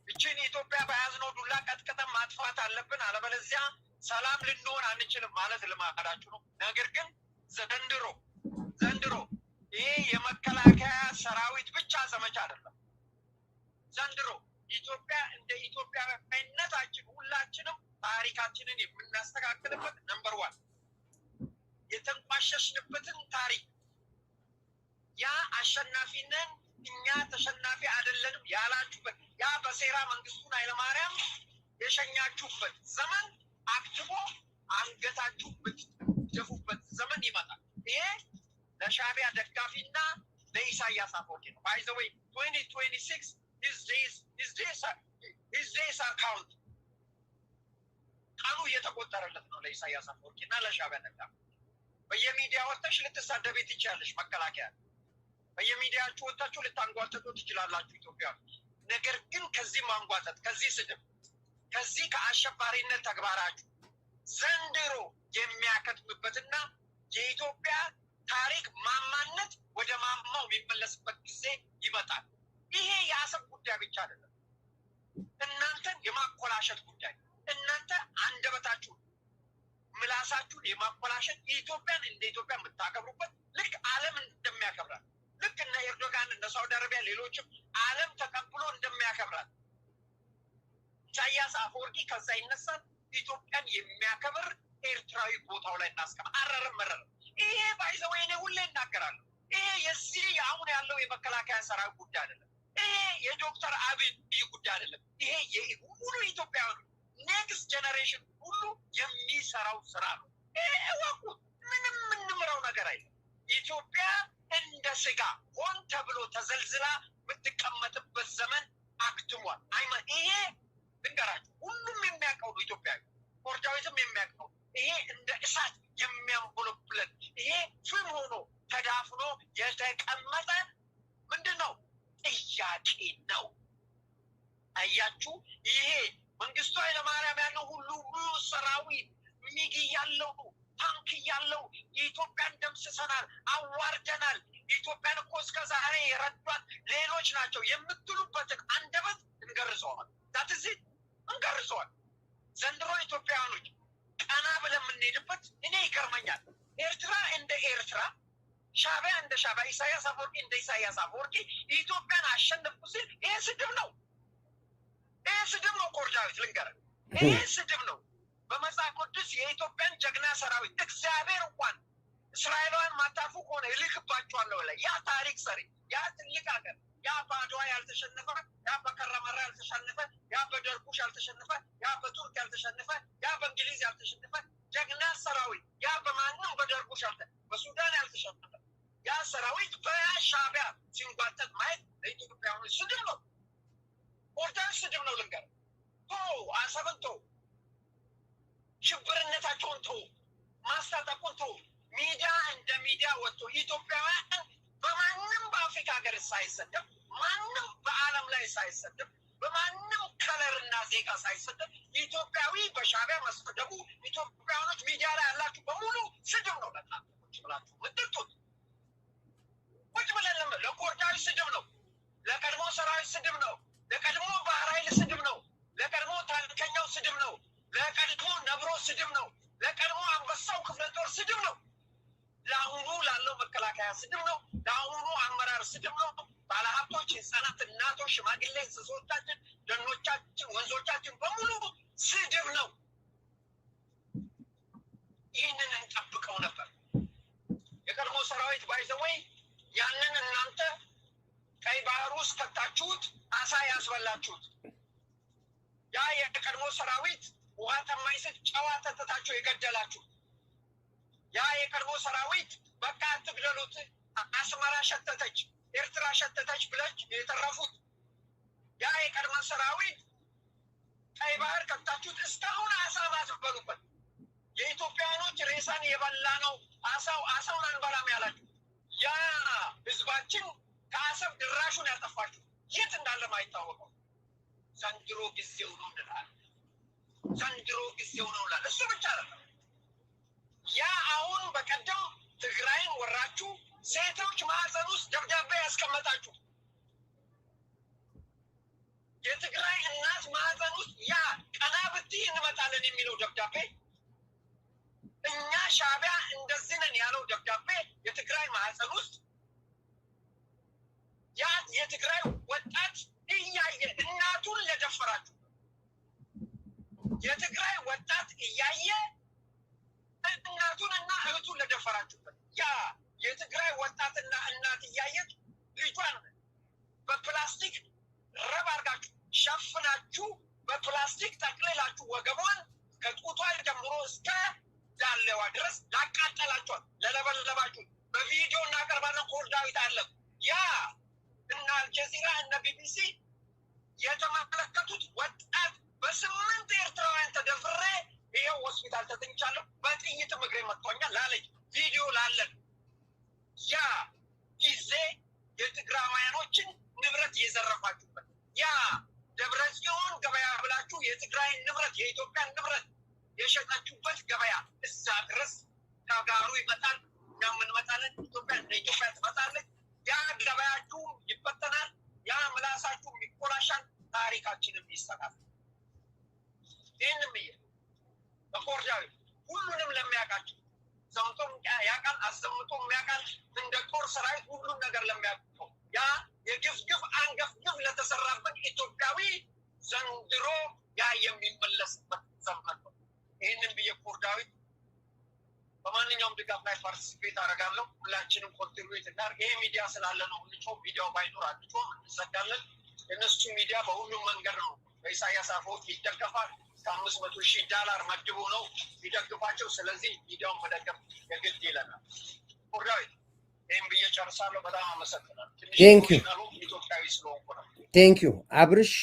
እችን ኢትዮጵያ በያዝነው ዱላ ቀጥቅጠን ማጥፋት አለብን፣ አለበለዚያ ሰላም ልንሆን አንችልም ማለት ልማዳችሁ ነው። ነገር ግን ዘንድሮ ይሄ የመከላከያ ሰራዊት ብቻ ዘመቻ አይደለም። ዘንድሮ ኢትዮጵያ እንደ ኢትዮጵያዊነታችን ሁላችንም ታሪካችንን የምናስተካክልበት ነምበር ዋን የተንቋሸሽንበትን ታሪክ ያ አሸናፊነን እኛ ተሸናፊ አይደለንም ያላችሁበት ያ በሴራ መንግስቱን ኃይለማርያም የሸኛችሁበት ዘመን አክትሞ አንገታችሁ ብትደፉበት ዘመን ይመጣል። ይሄ ለሻዕቢያ ደጋፊና ለኢሳያስ አፈወርቂ ነው። ባይ ዘ ዌይ 2026 his days are count ቀኑ እየተቆጠረለት ነው ለኢሳያስ አፈወርቂና ለሻዕቢያ ደጋፊ። በየሚዲያ ወጥተሽ ልትሳደቢ ትችያለሽ። መከላከያ በየሚዲያችሁ ወጥታችሁ ልታንጓጥጡ ትችላላችሁ ኢትዮጵያ። ነገር ግን ከዚህ ማንጓጠጥ፣ ከዚህ ስድብ፣ ከዚህ ከአሸባሪነት ተግባራችሁ ዘንድሮ የሚያከትምበትና የኢትዮጵያ ታሪክ ማማነት ወደ ማማው የሚመለስበት ጊዜ ይመጣል። ይሄ የአሰብ ጉዳይ ብቻ አይደለም። እናንተን የማኮላሸት ጉዳይ፣ እናንተ አንደበታችሁ ምላሳችሁን የማኮላሸት ኢትዮጵያን እንደ ኢትዮጵያ የምታከብሩበት ልክ ዓለም እንደሚያከብራል፣ ልክ እነ ኤርዶጋን እነ ሳውዲ አረቢያ ሌሎችም ዓለም ተቀብሎ እንደሚያከብራል ኢሳያስ አፈወርቂ ከዛ ይነሳል። ኢትዮጵያን የሚያከብር ኤርትራዊ ቦታው ላይ እናስቀም። አረርም መረርም ይሄ ባይዘው እኔ ሁሌ እናገራለሁ። ይሄ የዚህ አሁን ያለው የመከላከያ ሰራዊት ጉዳይ አይደለም። ይሄ የዶክተር አብይ ጉዳይ አይደለም። ይሄ የሁሉ ኢትዮጵያውያን ኔክስት ጀነሬሽን ሁሉ የሚሰራው ስራ ነው። ይሄ ወቁ ምንም የምንምረው ነገር አይደለም። ኢትዮጵያ እንደ ስጋ ሆን ተብሎ ተዘልዝላ የምትቀመጥበት ዘመን አክትሟል። ይሄ ልንገራችሁ፣ ሁሉም የሚያውቀው ነው። ኢትዮጵያዊ ኦርዳዊትም የሚያውቀው ይሄ እንደ እሳት የሚያንቦለብለን ይሄ ፍም ሆኖ ተዳፍኖ የተቀመጠ ምንድን ነው ጥያቄ ነው። አያችሁ፣ ይሄ መንግስቱ ኃይለማርያም ያለው ሁሉ ሰራዊት ሚግ ያለው ታንክ ያለው ኢትዮጵያን ደምስሰናል፣ አዋርደናል። ኢትዮጵያን እኮ እስከ ዛሬ የረዷት ሌሎች ናቸው የምትሉበትን አንደበት እንገርዘዋል። ዳትዚ እንገርዘዋል። ዘንድሮ ኢትዮጵያውያኖች ቀና ብለን የምንሄድበት እኔ ይገርመኛል። ኤርትራ እንደ ኤርትራ፣ ሻዕቢያ እንደ ሻዕቢያ፣ ኢሳያስ አፈወርቂ እንደ ኢሳያስ አፈወርቂ ኢትዮጵያን አሸነፉ ሲል ይሄ ስድብ ነው። ይሄ ስድብ ነው። ኮርዳዊት ልንገርህ፣ ይሄ ስድብ ነው። በመጽሐፍ ቅዱስ የኢትዮጵያን ጀግና ሰራዊት እግዚአብሔር እንኳን እስራኤላውያን ማታፉ ከሆነ ይልክባቸዋለሁ ላይ ያ ታሪክ ሰሪ፣ ያ ትልቅ ሀገር፣ ያ በአድዋ ያልተሸነፈ፣ ያ በከረመራ ያልተሸነፈ፣ ያ በደርቡሽ ያልተሸነፈ፣ ያ በቱርክ ያልተሸነፈ፣ ያ በእንግሊዝ ያልተሸነፈ ጀግና ሰራዊት፣ ያ በማንም በደርቡሽ በሱዳን ያልተሸነፈ ያ ሰራዊት በሻዕቢያ ሲንጓተት ማየት ለኢትዮጵያውያን ስድብ ነው። ኦርቶዶክስ ስድብ ነው። ልንገር፣ አሰብን ተው፣ ሽብርነታቸውን ተው፣ ማስታጠቁን ተው። ሚዲያ እንደ ሚዲያ ወጥቶ ኢትዮጵያውያን በማንም በአፍሪካ ሀገር ሳይሰደብ፣ ማንም በዓለም ላይ ሳይሰደብ፣ በማንም ከለርና ዜጋ ሳይሰደብ ኢትዮጵያዊ በሻዕቢያ መስደቡ ኢትዮጵያውያኖች ሚዲያ ላይ ያላችሁ በሙሉ ስድብ ነው። በጣም ቁጭ ብላችሁ ምትጡት ቁጭ ብለን ለኮርዳዊ ስድብ ነው። ለቀድሞ ሰራዊት ስድብ ነው። ለቀድሞ ባህር ኃይል ስድብ ነው። ለቀድሞ ታንከኛው ስድብ ነው። ለቀድሞ ነብሮ ስድብ ነው። ለቀድሞ አንበሳው ክፍለ ጦር ስድብ ነው። ለአሁኑ ላለው መከላከያ ስድብ ነው። ለአሁኑ አመራር ስድብ ነው። ባለሀብቶች፣ ህጻናት፣ እናቶች፣ ሽማግሌ፣ እንስሶቻችን፣ ደኖቻችን፣ ወንዞቻችን በሙሉ ስድብ ነው። ይህንን እንጠብቀው ነበር። የቀድሞ ሰራዊት ባይዘወይ ያንን እናንተ ቀይ ባህር ውስጥ ከታችሁት አሳ ያስበላችሁት ያ የቀድሞ ሰራዊት ውሃ ጠማኝ ስል ጨዋ ተተታችሁ የገደላችሁ ያ የቀድሞ ሰራዊት በቃ አትግደሉት፣ አስመራ ሸተተች፣ ኤርትራ ሸተተች ብለች የተረፉት ያ የቀድሞ ሰራዊት ቀይ ባህር ከታችሁት እስካሁን አሳ ማትበሉበት የኢትዮጵያኖች ሬሳን የበላ ነው አሳውን አንበላም ያላችሁ ያ ህዝባችን ከአሰብ ድራሹን ያጠፋችሁ የት እንዳለ ማይታወቀው ዘንድሮ ጊዜው ነው እንላለን። ዘንድሮ ጊዜው ነው እንላለን። እሱ ብቻ አይደለም። ያ አሁን በቀደም ትግራይን ወራችሁ ሴቶች ማህፀን ውስጥ ደብዳቤ ያስቀመጣችሁ የትግራይ እናት ማህፀን ውስጥ ያ ቀና ብትይ እንመጣለን የሚለው ደብዳቤ እኛ ሻዕቢያ እንደዚህ ነን ያለው ደብዳቤ የትግራይ ማህፀን ውስጥ ያ የትግራይ ወጣት እያየ እናቱን ለደፈራችሁ የትግራይ ወጣት እያየ እናቱን እና እህቱን ለደፈራችሁበት ያ የትግራይ ወጣትና እናት እያየች ልጇን በፕላስቲክ ረብ አድርጋችሁ ሸፍናችሁ በፕላስቲክ ጠቅልላችሁ ወገቧን ከጡቷ ጀምሮ እስከ ዳሌዋ ድረስ ላቃጠላችኋል፣ ለለበለባችሁ በቪዲዮ እናቀርባለን። ኮርዳዊት አለ ያ እና አልጀዚራ እነ ቢቢሲ የተመለከቱት ወጣት በ8 ኤርትራውያን ተደፍሬ ይሄው ሆስፒታል ተተኝቻለሁ፣ በጥይት እግሬ መጥቶኛል ላለች ቪዲዮ ላለን ያ ጊዜ የትግራውያኖችን ንብረት የዘረፋችሁበት ያ ደብረ ጽዮን ገበያ ብላችሁ የትግራይን ንብረት የኢትዮጵያን ንብረት የሸጣችሁበት ገበያ እዛ ድረስ ተጋሩ ይመጣል፣ እኛም እንመጣለን፣ ኢትዮጵያ እንደ ኢትዮጵያ ትመጣለች። ያ ገበያችሁ ይበተናል፣ ያ ምላሳችሁ ይቆላሻል፣ ታሪካችንም ይሰራል። ይህንም በኮርዳዊ ሁሉንም ለሚያውቃቸው ሰምቶም ያውቃል፣ አሰምቶም ያውቃል፣ እንደ ጦር ሰራዊት ሁሉም ነገር ለሚያውቀው ያ የግፍ አንገፍ ግፍ ለተሰራበት ኢትዮጵያዊ ዘንድሮ ያ የሚመለስበት ዘመን ነው። ይህንን ብዬ ኮርዳዊ በማንኛውም ድጋፍ ላይ ፓርቲሲፔት አደርጋለሁ። ሁላችንም ኮንትሪቢዩት እናድርግ። ይሄ ሚዲያ ስላለ ነው እንጮህ፣ ሚዲያው ባይኖር አንጮህ፣ እንሰጋለን። የእነሱ ሚዲያ በሁሉም መንገድ ነው። በኢሳያስ አፈወርቂ ይደገፋል። $500,000 መድቦ ነው ይደግፋቸው። ስለዚህ ሚዲያውን መደገፍ የግድ ይለናል። ኮርዳዊ ይህም ብዬ ጨርሳለሁ። በጣም አመሰግናለሁ። ኢትዮጵያዊ ስለሆንኩ ነው። ቴንኪዩ አብርሽ።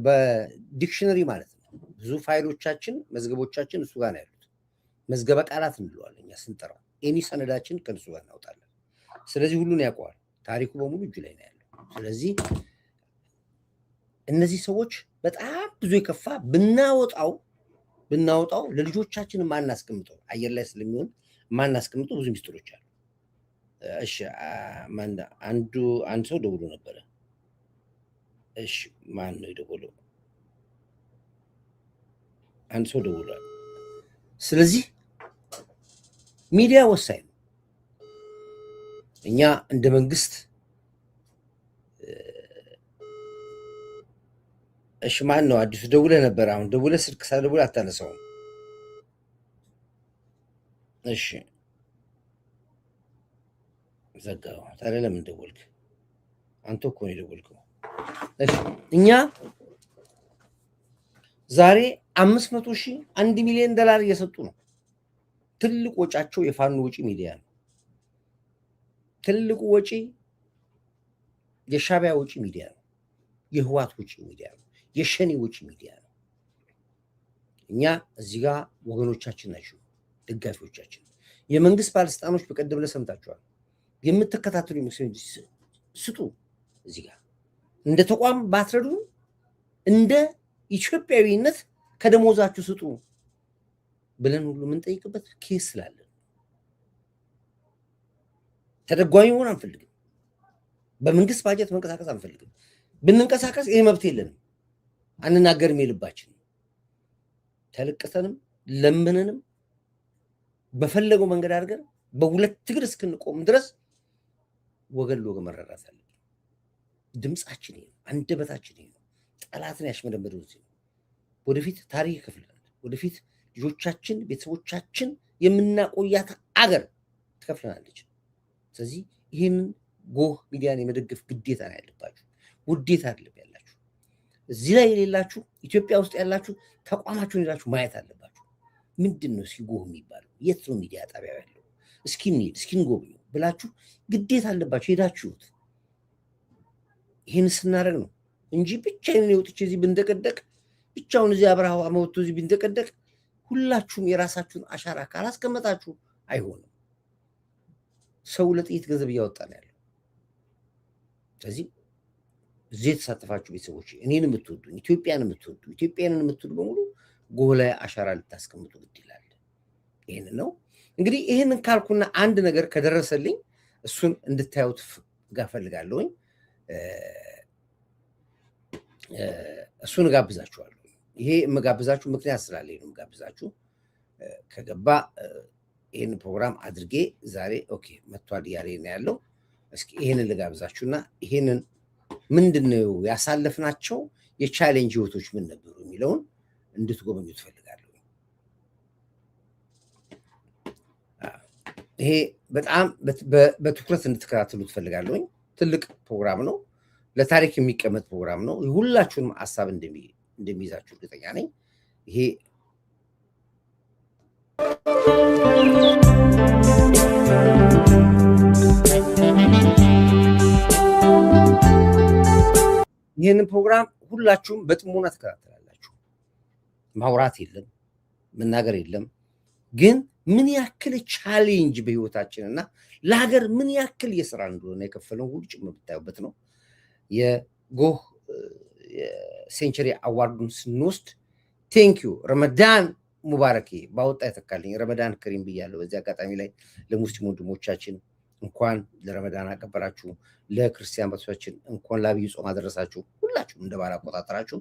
በዲክሽነሪ ማለት ነው ብዙ ፋይሎቻችን መዝገቦቻችን እሱ ጋር ነው ያሉት። መዝገበ ቃላት እንለዋለን እኛ ስንጠራው። ኤኒ ሰነዳችን ከእሱ ጋር እናውጣለን። ስለዚህ ሁሉን ያውቀዋል። ታሪኩ በሙሉ እጁ ላይ ነው ያለው። ስለዚህ እነዚህ ሰዎች በጣም ብዙ የከፋ ብናወጣው ለልጆቻችን ማናስቀምጠው አየር ላይ ስለሚሆን ማናስቀምጡ ብዙ ሚስጥሮች አሉ። እሺ አንድ ሰው ደውሎ ነበረ። እሺ ማን ነው የደወለው? አንድ ሰው ደውሏል። ስለዚህ ሚዲያ ወሳኝ ነው። እኛ እንደ መንግስት እሺ ማን ነው? አዲሱ ደውለህ ነበር። አሁን ደውለህ ስልክ ሳልደውል አታነሳውም። እሺ ዘጋው። ታዲያ ለምን ደወልክ? አንተ እኮ ነው የደወልከው። እሺ እኛ ዛሬ 500,000 $1 ሚሊዮን እየሰጡ ነው። ትልቅ ወጫቸው የፋኖ ወጪ ሚዲያ ነው። ትልቁ ወጪ የሻቢያ ወጪ ሚዲያ ነው። የህዋት ወጪ ሚዲያ ነው። የሸኔ ወጪ ሚዲያ ነው። እኛ እዚህ ጋር ወገኖቻችን ናቸው፣ ደጋፊዎቻችን። የመንግስት ባለስልጣኖች በቀደም ለሰምታችኋል። የምትከታተሉ ይመስል ስጡ። እዚህ ጋር እንደ ተቋም ባትረዱ እንደ ኢትዮጵያዊነት ከደሞዛችሁ ስጡ ብለን ሁሉ የምንጠይቅበት ኬስ ስላለ ተደጓሚ መሆን አንፈልግም። በመንግስት ባጀት መንቀሳቀስ አንፈልግም። ብንንቀሳቀስ ይሄ መብት የለንም፣ አንናገርም። የልባችን ተልቅተንም ለምንንም በፈለገው መንገድ አድርገን በሁለት እግር እስክንቆም ድረስ ወገን ለወገን መረዳት አለብን። ድምፃችን ይሄ ነው፣ አንደበታችን ይሄ ነው። ጠላትን ያሽመደመደው እዚህ ነው። ወደፊት ታሪክ ይከፍለናል። ወደፊት ልጆቻችን፣ ቤተሰቦቻችን የምናቆያት አገር ትከፍለናለች። ስለዚህ ይህንን ጎህ ሚዲያን የመደገፍ ግዴታ ነው ያለባችሁ፣ ውዴታ አይደለም ያላችሁ። እዚህ ላይ የሌላችሁ ኢትዮጵያ ውስጥ ያላችሁ ተቋማችሁን ሄዳችሁ ማየት አለባችሁ። ምንድን ነው እስኪ ጎህ የሚባለው? የት ነው ሚዲያ ጣቢያ ያለው? እስኪ እንሂድ፣ እስኪ እንጎብኙ ብላችሁ ግዴታ አለባችሁ። ሄዳችሁት ይህን ስናደርግ ነው እንጂ ብቻዬን ወጥቼ እዚህ ብንደቀደቅ፣ ብቻውን እዚህ አብርሃ መውቶ እዚህ ብንደቀደቅ፣ ሁላችሁም የራሳችሁን አሻራ ካላስቀመጣችሁ አይሆንም። ሰው ለጥይት ገንዘብ እያወጣ ነው ያለው። ስለዚህ እዚህ የተሳተፋችሁ ቤተሰቦች፣ እኔን የምትወዱ ኢትዮጵያን የምትወዱ በሙሉ ጎህ ላይ አሻራ ልታስቀምጡ ግድ ይላል። ይህን ነው እንግዲህ። ይህንን ካልኩና አንድ ነገር ከደረሰልኝ እሱን እንድታዩት ጋፈልጋለሁኝ። እሱን እጋብዛችኋለሁ። ይሄ የምጋብዛችሁ ምክንያት ስላለኝ ነው የምጋብዛችሁ። ከገባ ይህን ፕሮግራም አድርጌ ዛሬ ኦኬ መጥቷል እያለ ነው ያለው። እስኪ ይህንን ልጋብዛችሁና ይህንን ምንድነው ያሳለፍናቸው የቻሌንጅ ህይወቶች ምን ነበሩ የሚለውን እንድትጎበኙ ትፈልጋለሁ። ይሄ በጣም በትኩረት እንድትከታተሉ ትፈልጋለሁ። ትልቅ ፕሮግራም ነው፣ ለታሪክ የሚቀመጥ ፕሮግራም ነው። ሁላችሁንም ሀሳብ እንደሚይዛችሁ እርግጠኛ ነኝ። ይሄ ይህንን ፕሮግራም ሁላችሁም በጥሞና ትከታተላላችሁ። ማውራት የለም መናገር የለም፣ ግን ምን ያክል ቻሌንጅ በህይወታችንና ለሀገር ምን ያክል የስራ እንደሆነ የከፈለው ሁሉ ጭምር የምታዩበት ነው። የጎህ ሴንቸሪ አዋርዱን ስንወስድ ቴንኪዩ ረመዳን ሙባረክ ባወጣ የተካልኝ ረመዳን ከሪም ብያለሁ። በዚህ አጋጣሚ ላይ ለሙስሊም ወንድሞቻችን እንኳን ለረመዳን አቀበላችሁ፣ ለክርስቲያን ቤተሰቦቻችን እንኳን ለአብይ ጾም አደረሳችሁ። ሁላችሁም እንደ ባላ አቆጣጠራችሁ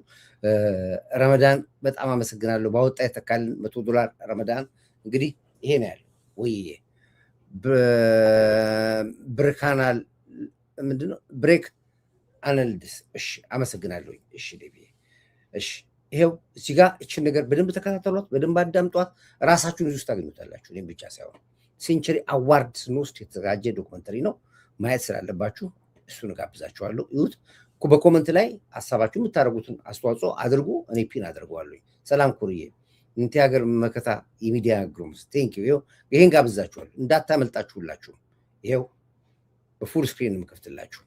ረመዳን በጣም አመሰግናለሁ። ባወጣ የተካልን $100 ረመዳን እንግዲህ ይሄ ነው ያለው። ወይ ብርካናል ምንድነው ብሬክ አናልድስ። እሺ አመሰግናለሁ። እሺ ዴቪ እሺ ይሄው እዚህ ጋር እቺን ነገር በደንብ ተከታተሏት፣ በደንብ አዳምጧት። ራሳችሁን እዚህ ውስጥ ታገኙታላችሁ። እኔም ብቻ ሳይሆን ሴንቸሪ አዋርድ ስንወስድ የተዘጋጀ ዶክመንተሪ ነው፣ ማየት ስላለባችሁ እሱን ጋብዛችኋለሁ። ይሁት በኮመንት ላይ ሀሳባችሁ የምታደርጉትን አስተዋጽኦ አድርጉ። እኔ ፒን አደርገዋለሁ። ሰላም ኩርዬ እንት ሀገር መከታ የሚዲያ ግሩምስ ቴንክ ዩ። ይሄን ጋብዛችኋለሁ፣ እንዳታመልጣችሁ ሁላችሁም። ይሄው በፉል ስክሪን የምከፍትላችሁ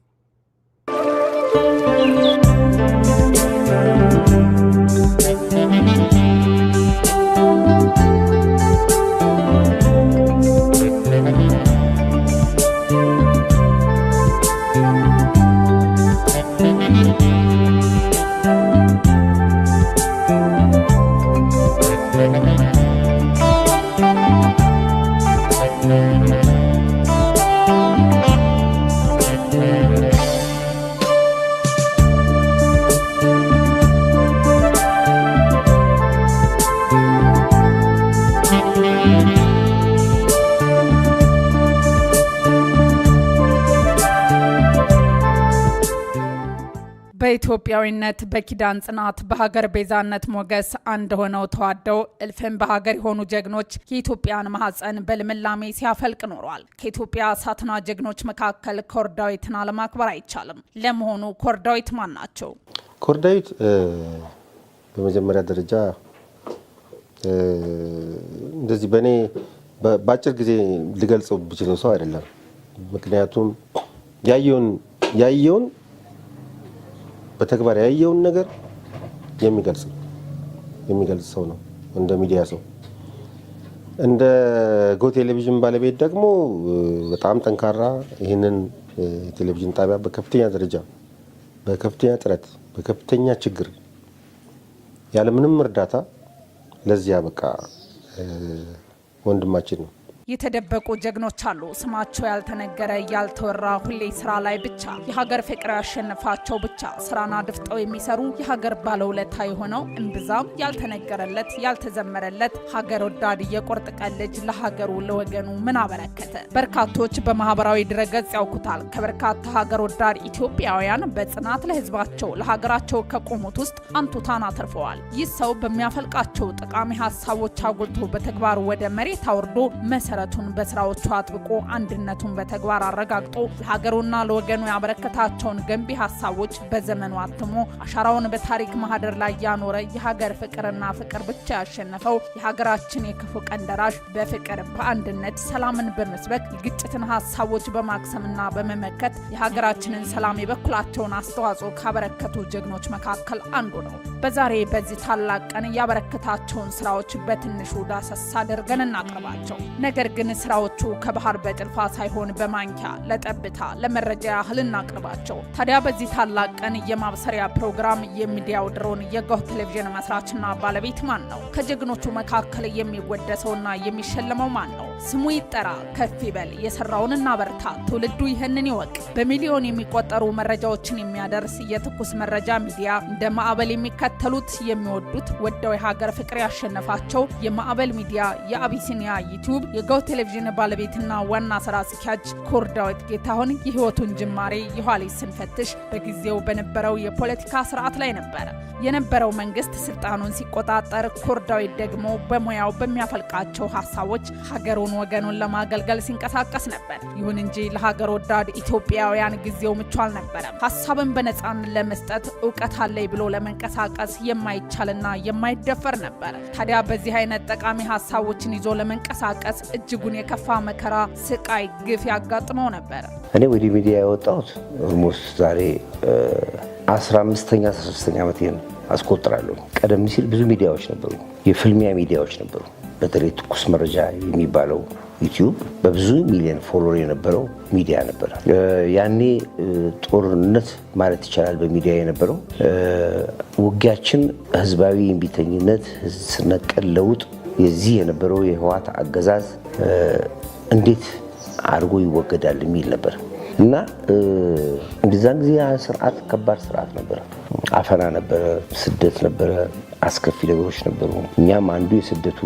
በኢትዮጵያዊነት በኪዳን ጽናት በሀገር ቤዛነት ሞገስ አንድ ሆነው ተዋደው እልፍም በሀገር የሆኑ ጀግኖች የኢትዮጵያን ማህፀን በልምላሜ ሲያፈልቅ ኖሯል። ከኢትዮጵያ ሳትና ጀግኖች መካከል ኮርዳዊትን አለማክበር አይቻልም። ለመሆኑ ኮርዳዊት ማን ናቸው? ኮርዳዊት በመጀመሪያ ደረጃ እንደዚህ በእኔ በአጭር ጊዜ ሊገልጸው ብችለው ሰው አይደለም። ምክንያቱም ያየውን በተግባር ያየውን ነገር የሚገልጽ ሰው ነው። እንደ ሚዲያ ሰው፣ እንደ ጎ ቴሌቪዥን ባለቤት ደግሞ በጣም ጠንካራ ይህንን ቴሌቪዥን ጣቢያ በከፍተኛ ደረጃ በከፍተኛ ጥረት በከፍተኛ ችግር ያለምንም እርዳታ ለዚያ በቃ ወንድማችን ነው። የተደበቁ ጀግኖች አሉ፣ ስማቸው ያልተነገረ ያልተወራ፣ ሁሌ ስራ ላይ ብቻ የሀገር ፍቅር ያሸነፋቸው ብቻ ስራና ድፍጠው የሚሰሩ የሀገር ባለውለታ የሆነው እምብዛም ያልተነገረለት ያልተዘመረለት ሀገር ወዳድ የቁርጥ ቀን ልጅ ለሀገሩ ለወገኑ ምን አበረከተ? በርካቶች በማህበራዊ ድረገጽ ያውቁታል። ከበርካታ ሀገር ወዳድ ኢትዮጵያውያን በጽናት ለህዝባቸው ለሀገራቸው ከቆሙት ውስጥ አንቱታን አትርፈዋል። ይህ ሰው በሚያፈልቃቸው ጠቃሚ ሀሳቦች አጉልቶ በተግባር ወደ መሬት አውርዶ መሰረቱን በስራዎቹ አጥብቆ አንድነቱን በተግባር አረጋግጦ ለሀገሩና ለወገኑ ያበረከታቸውን ገንቢ ሀሳቦች በዘመኑ አትሞ አሻራውን በታሪክ ማህደር ላይ ያኖረ የሀገር ፍቅርና ፍቅር ብቻ ያሸነፈው የሀገራችን የክፉ ቀን ደራሽ በፍቅር በአንድነት ሰላምን በመስበክ የግጭትን ሀሳቦች በማክሰምና በመመከት የሀገራችንን ሰላም የበኩላቸውን አስተዋጽኦ ካበረከቱ ጀግኖች መካከል አንዱ ነው። በዛሬ በዚህ ታላቅ ቀን ያበረከታቸውን ስራዎች በትንሹ ዳሰስ አድርገን እናቀርባቸው። ነገር ግን ስራዎቹ ከባህር በጭልፋ ሳይሆን በማንኪያ ለጠብታ ለመረጃ ያህል እናቅርባቸው። ታዲያ በዚህ ታላቅ ቀን የማብሰሪያ ፕሮግራም የሚዲያው ድሮን የጎህ ቴሌቪዥን መስራችና ባለቤት ማን ነው? ከጀግኖቹ መካከል የሚወደሰውና የሚሸለመው ማን ነው? ስሙ ይጠራ ከፍ ይበል፣ የሰራውን እናበርታ፣ ትውልዱ ይህንን ይወቅ። በሚሊዮን የሚቆጠሩ መረጃዎችን የሚያደርስ የትኩስ መረጃ ሚዲያ እንደ ማዕበል የሚከተሉት የሚወዱት ወደው የሀገር ፍቅር ያሸነፋቸው የማዕበል ሚዲያ የአቢሲኒያ ዩቲዩብ የጎህ ቴሌቪዥን ባለቤትና ዋና ስራ አስኪያጅ ኮርዳዊት ጌታሁን የህይወቱን ጅማሬ የኋሊት ስንፈትሽ በጊዜው በነበረው የፖለቲካ ስርዓት ላይ ነበር። የነበረው መንግስት ስልጣኑን ሲቆጣጠር ኮርዳዊት ደግሞ በሙያው በሚያፈልቃቸው ሀሳቦች ሀገሩን ወገኑን ለማገልገል ሲንቀሳቀስ ነበር። ይሁን እንጂ ለሀገር ወዳድ ኢትዮጵያውያን ጊዜው ምቹ አልነበረም። ሀሳብን በነፃነት ለመስጠት እውቀት አለኝ ብሎ ለመንቀሳቀስ የማይቻልና የማይደፈር ነበር። ታዲያ በዚህ አይነት ጠቃሚ ሀሳቦችን ይዞ ለመንቀሳቀስ እጅጉን የከፋ መከራ፣ ስቃይ፣ ግፍ ያጋጥመው ነበር። እኔ ወደ ሚዲያ የወጣሁት ኦልሞስት ዛሬ 15ኛ 16ኛ ዓመቴን አስቆጥራለሁ። ቀደም ሲል ብዙ ሚዲያዎች ነበሩ፣ የፍልሚያ ሚዲያዎች ነበሩ። በተለይ ትኩስ መረጃ የሚባለው ዩቲዩብ በብዙ ሚሊዮን ፎሎወር የነበረው ሚዲያ ነበር። ያኔ ጦርነት ማለት ይቻላል በሚዲያ የነበረው ውጊያችን ህዝባዊ እምቢተኝነት፣ ስር ነቀል ለውጥ፣ የዚህ የነበረው የህወሓት አገዛዝ እንዴት አድርጎ ይወገዳል የሚል ነበር እና እንደዛን ጊዜ ስርዓት ከባድ ስርዓት ነበረ። አፈና ነበረ፣ ስደት ነበረ፣ አስከፊ ነገሮች ነበሩ። እኛም አንዱ የስደቱ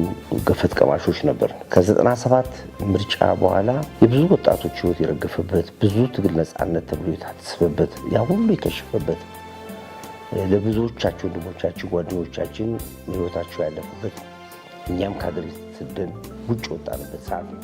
ገፈት ቀማሾች ነበር። ከ97 ምርጫ በኋላ የብዙ ወጣቶች ህይወት የረገፈበት፣ ብዙ ትግል ነፃነት ተብሎ የታሰበበት፣ ያ ሁሉ የከሸፈበት፣ ለብዙዎቻቸው ወንድሞቻችን ጓደኞቻችን ህይወታቸው ያለፉበት፣ እኛም ከሀገር ስደን ውጭ ወጣንበት ሰዓት ነው።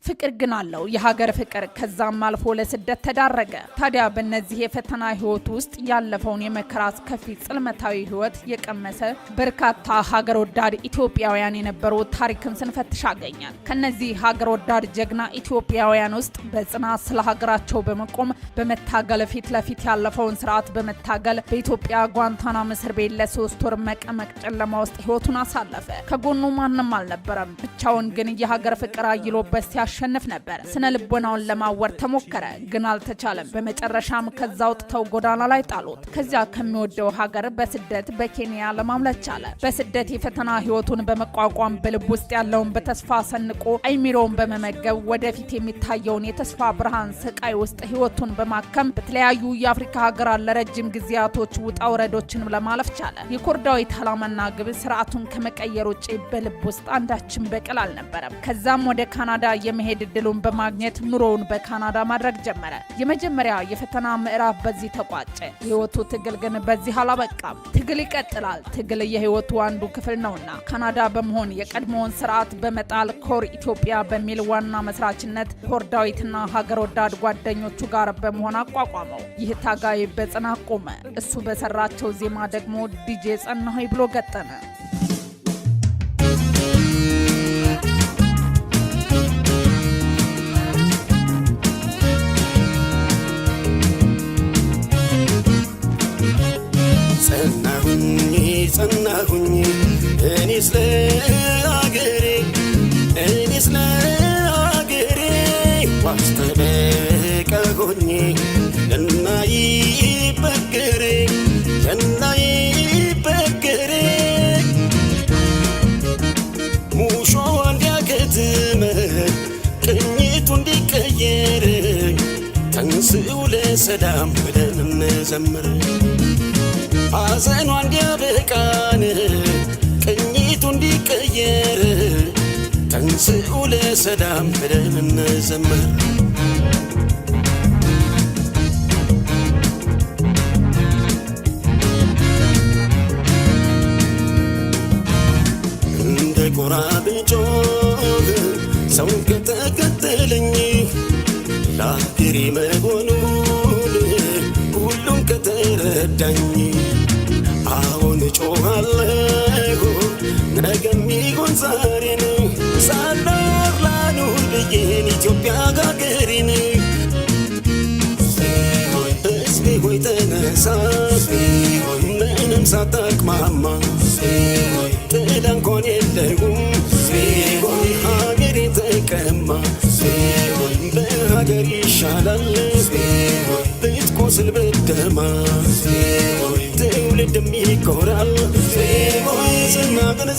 ፍቅር ግን አለው የሀገር ፍቅር፣ ከዛም አልፎ ለስደት ተዳረገ። ታዲያ በእነዚህ የፈተና ህይወት ውስጥ ያለፈውን የመከራ አስከፊ ጽልመታዊ ህይወት የቀመሰ በርካታ ሀገር ወዳድ ኢትዮጵያውያን የነበሩ ታሪክን ስንፈትሽ አገኛል። ከነዚህ ሀገር ወዳድ ጀግና ኢትዮጵያውያን ውስጥ በጽናት ስለ ሀገራቸው በመቆም በመታገል ፊት ለፊት ያለፈውን ስርዓት በመታገል በኢትዮጵያ ጓንታናሞ እስር ቤት ለ3 ወር መቀመቅ ጨለማ ውስጥ ህይወቱን አሳለፈ። ከጎኑ ማንም አልነበረም። ብቻውን ግን የሀገር ፍቅር አይሎበት ሲያሸንፍ ነበር። ስነ ልቦናውን ለማወር ተሞከረ፣ ግን አልተቻለም። በመጨረሻም ከዛ አውጥተው ጎዳና ላይ ጣሉት። ከዚያ ከሚወደው ሀገር በስደት በኬንያ ለማምለጥ ቻለ። በስደት የፈተና ህይወቱን በመቋቋም በልብ ውስጥ ያለውን በተስፋ ሰንቆ አይሚሮውን በመመገብ ወደፊት የሚታየውን የተስፋ ብርሃን ስቃይ ውስጥ ህይወቱን በማከም በተለያዩ የአፍሪካ ሀገራት ለረጅም ጊዜያቶች ውጣ ውረዶችን ለማለፍ ቻለ። የኮርዳዊት ዓላማና ግብ ስርዓቱን ከመቀየር ውጭ በልብ ውስጥ አንዳችን በቀል አልነበረም። ከዛም ወደ ካናዳ የመሄድ እድሉን በማግኘት ኑሮውን በካናዳ ማድረግ ጀመረ። የመጀመሪያ የፈተና ምዕራፍ በዚህ ተቋጨ። የህይወቱ ትግል ግን በዚህ አላበቃም። ትግል ይቀጥላል። ትግል የህይወቱ አንዱ ክፍል ነውና ካናዳ በመሆን የቀድሞውን ስርዓት በመጣል ኮር ኢትዮጵያ በሚል ዋና መስራችነት ኮር ዳዊትና ሀገር ወዳድ ጓደኞቹ ጋር በመሆን አቋቋመው። ይህ ታጋይ በጽናት ቆመ። እሱ በሰራቸው ዜማ ደግሞ ዲጄ ጸናሆይ ብሎ ገጠመ። ጸናሁኝ እኔስ ለአገሬ ዋስተበቃ ሆኜ እናይበገሬ ሙሾ እንዲያከትም ቅኝቱ እንዲቀየር ተንሥኡ ለሰላም ብለን እንዘምር። ሐዘኗ እንዲያበቃን ቅኝቱ እንዲቀየር ተንሥኡ ለሰላም ብለን እንዘምር። እንደ ጎራ ብጮህ ሰው ከተከተለኝ ለአገሬ መሆኑን ሁሉም ከተረዳኝ አሁን ጮኻለሁ ነገም ይሁን ዛሬን ሳልኖር ላኑር ብዬን ኢትዮጵያ ሀገሬን። ሕዝቤ ሆይ ተነሳ ምንም ሳታቅማማ ጥላ እንኳን የለውም ሀገሬ ተቀማ በሀገር ይሻላል ብትቆስል ብትደማ ትውልድም ይኮራል ዝናህን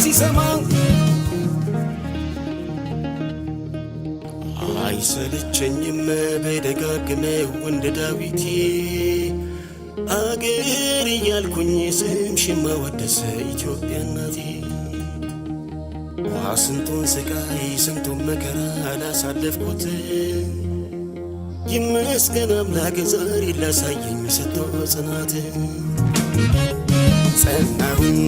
ሲሰማ አይሰለቸኝም በደጋግመው እንደ ዳዊቴ አገር እያልኩኝ ስምሽን ማወደስ ኢትዮጵያ እናቴ። ስንቱን ስቃይ ስንቱን መከራ አላሳለፍኩት ይመስገን አምላክ ዛሬ ላሳየኝ ሰጥቶ ጽናት። ጸናሁኝ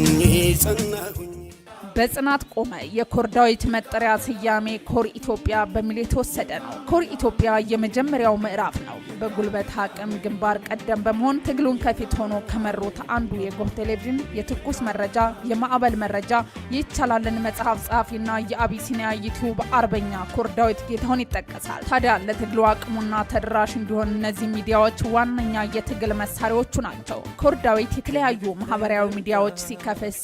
በጽናት ቆመ። የኮር ዳዊት መጠሪያ ስያሜ ኮር ኢትዮጵያ በሚል የተወሰደ ነው። ኮር ኢትዮጵያ የመጀመሪያው ምዕራፍ ነው። በጉልበት አቅም ግንባር ቀደም በመሆን ትግሉን ከፊት ሆኖ ከመሩት አንዱ የጎህ ቴሌቪዥን የትኩስ መረጃ፣ የማዕበል መረጃ፣ የይቻላልን መጽሐፍ ጸሐፊና የአቢሲኒያ ዩቲዩብ አርበኛ ኮር ዳዊት ጌታሁን ይጠቀሳል። ታዲያ ለትግሉ አቅሙና ተደራሽ እንዲሆን እነዚህ ሚዲያዎች ዋነኛ የትግል መሳሪያዎቹ ናቸው። ኮር ዳዊት የተለያዩ ማህበራዊ ሚዲያዎች ሲከፍት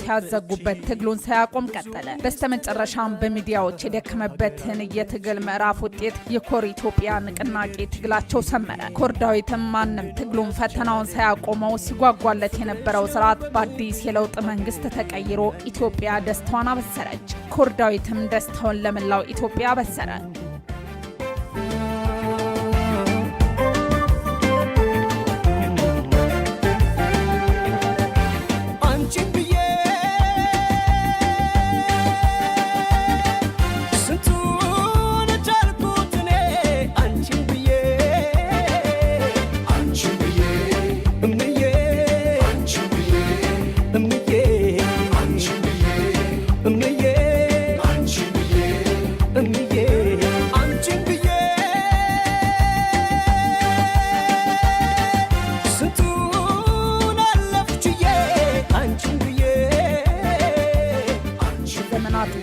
ሲያዘጉበት ትግሉን ሳያቆም ቀጠለ። በስተመጨረሻም በሚዲያዎች የደከመበትን የትግል ምዕራፍ ውጤት የኮር ኢትዮጵያ ንቅናቄ ትግላቸው ሰመረ። ኮር ዳዊትም ማንም ትግሉን ፈተናውን ሳያቆመው ሲጓጓለት የነበረው ስርዓት በአዲስ የለውጥ መንግስት ተቀይሮ ኢትዮጵያ ደስታዋን አበሰረች። ኮር ዳዊትም ደስታውን ለመላው ኢትዮጵያ አበሰረ።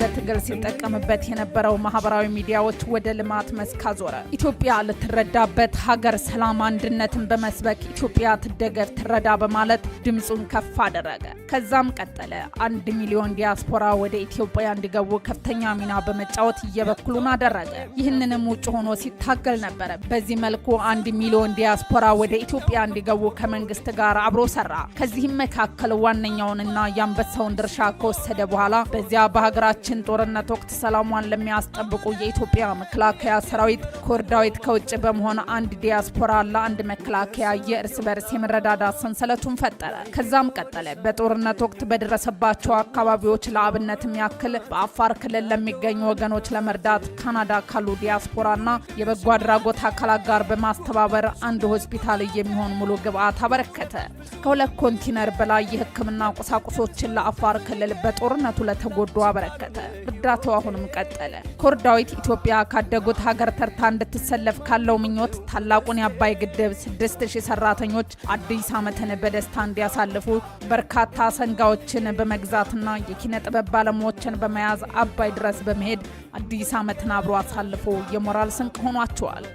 በትግል ሲጠቀምበት የነበረው ማህበራዊ ሚዲያዎች ወደ ልማት መስክ አዞረ። ኢትዮጵያ ልትረዳበት ሀገር ሰላም አንድነትን በመስበክ ኢትዮጵያ ትደገፍ ትረዳ በማለት ድምጹን ከፍ አደረገ። ከዛም ቀጠለ። 1 ሚሊዮን ዲያስፖራ ወደ ኢትዮጵያ እንዲገቡ ከፍተኛ ሚና በመጫወት የበኩሉን አደረገ። ይህንንም ውጭ ሆኖ ሲታገል ነበር። በዚህ መልኩ 1 ሚሊዮን ዲያስፖራ ወደ ኢትዮጵያ እንዲገቡ ከመንግስት ጋር አብሮ ሰራ። ከዚህም መካከል ዋነኛውንና የአንበሳውን ድርሻ ከወሰደ በኋላ በዚያ በሀገራችን ጦርነት በጦርነት ወቅት ሰላሟን ለሚያስጠብቁ የኢትዮጵያ መከላከያ ሰራዊት ኩርዳዊት ከውጭ በመሆን አንድ ዲያስፖራ ለአንድ መከላከያ የእርስ በርስ የመረዳዳት ሰንሰለቱን ፈጠረ። ከዛም ቀጠለ። በጦርነት ወቅት በደረሰባቸው አካባቢዎች ለአብነትም ያክል በአፋር ክልል ለሚገኙ ወገኖች ለመርዳት ካናዳ ካሉ ዲያስፖራና የበጎ አድራጎት አካላት ጋር በማስተባበር አንድ ሆስፒታል የሚሆን ሙሉ ግብአት አበረከተ። ከሁለት ኮንቲነር በላይ የሕክምና ቁሳቁሶችን ለአፋር ክልል በጦርነቱ ለተጎዱ አበረከተ። እርዳታው አሁንም ቀጠለ። ኩርዳዊት ኢትዮጵያ ካደጉት ሀገር ተርታ እንድትሰለፍ ካለው ምኞት ታላቁን የአባይ ግድብ 6000 ሰራተኞች አዲስ ዓመትን በደስታ እንዲያሳልፉ በርካታ ሰንጋዎችን በመግዛትና የኪነ ጥበብ ባለሙያዎችን በመያዝ አባይ ድረስ በመሄድ አዲስ ዓመትን አብሮ አሳልፎ የሞራል ስንቅ ሆኗቸዋል።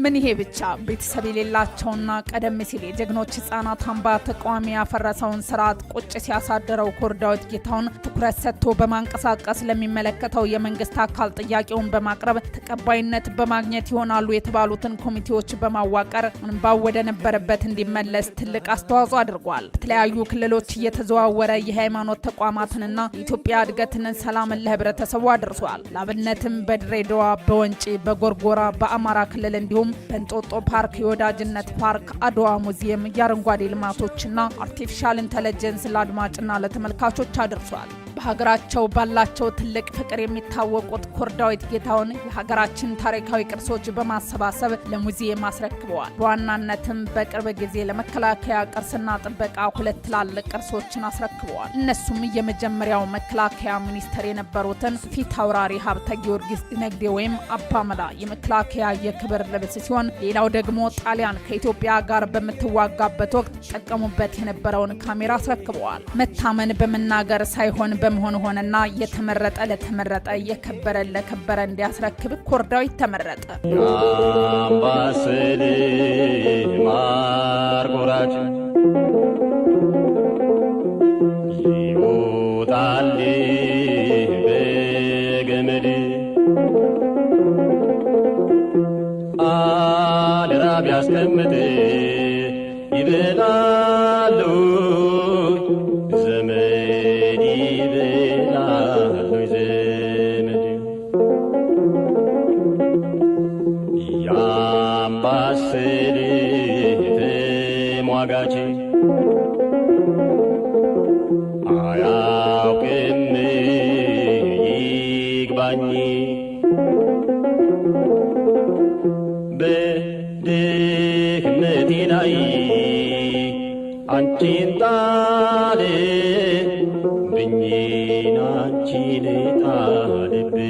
ምን ይሄ ብቻ ቤተሰብ የሌላቸውና ቀደም ሲል የጀግኖች ህፃናት አምባ ተቋሚ ያፈረሰውን ስርዓት ቁጭ ሲያሳደረው ኩርዳዊት ጌታውን ትኩረት ሰጥቶ በማንቀሳቀስ ለሚመለከተው የመንግስት አካል ጥያቄውን በማቅረብ ተቀባይነት በማግኘት ይሆናሉ የተባሉትን ኮሚቴዎች በማዋቀር እንባው ወደ ነበረበት እንዲመለስ ትልቅ አስተዋጽኦ አድርጓል። በተለያዩ ክልሎች እየተዘዋወረ የሃይማኖት ተቋማትንና የኢትዮጵያ እድገትን ሰላምን ለህብረተሰቡ አድርሷል። ላብነትም በድሬዳዋ፣ በወንጪ፣ በጎርጎራ፣ በአማራ ክልል እንዲሁም በእንጦጦ ፓርክ፣ የወዳጅነት ፓርክ፣ አድዋ ሙዚየም የአረንጓዴ ልማቶችና አርቲፊሻል ኢንተለጀንስ ለአድማጭና ለተመልካቾች አድርሷል። በሀገራቸው ባላቸው ትልቅ ፍቅር የሚታወቁት ኩርዳዊት ጌታውን የሀገራችን ታሪካዊ ቅርሶች በማሰባሰብ ለሙዚየም አስረክበዋል። በዋናነትም በቅርብ ጊዜ ለመከላከያ ቅርስና ጥበቃ 2 ትላልቅ ቅርሶችን አስረክበዋል። እነሱም የመጀመሪያው መከላከያ ሚኒስትር የነበሩትን ፊት አውራሪ ሀብተ ጊዮርጊስ ነግዴ ወይም አባመላ የመከላከያ የክብር ልብስ ሲሆን፣ ሌላው ደግሞ ጣሊያን ከኢትዮጵያ ጋር በምትዋጋበት ወቅት ጠቀሙበት የነበረውን ካሜራ አስረክበዋል። መታመን በመናገር ሳይሆን በመሆን ሆነና የተመረጠ ለተመረጠ የከበረ ለከበረ እንዲያስረክብ ኩርዳዊት ተመረጠ። አምባሰል ማርቆራጭ ይወጣል በገመድ አደራ ቢያስቀምጥ ይበላሉ ዘመድ ይበላሉ ዘመድ ያምባሰል ተሟጋች አያውቅም ይግባኝ በድህነቴ ላይ አንቺን ጣል ብኝን አንቺን ጣልብኝ።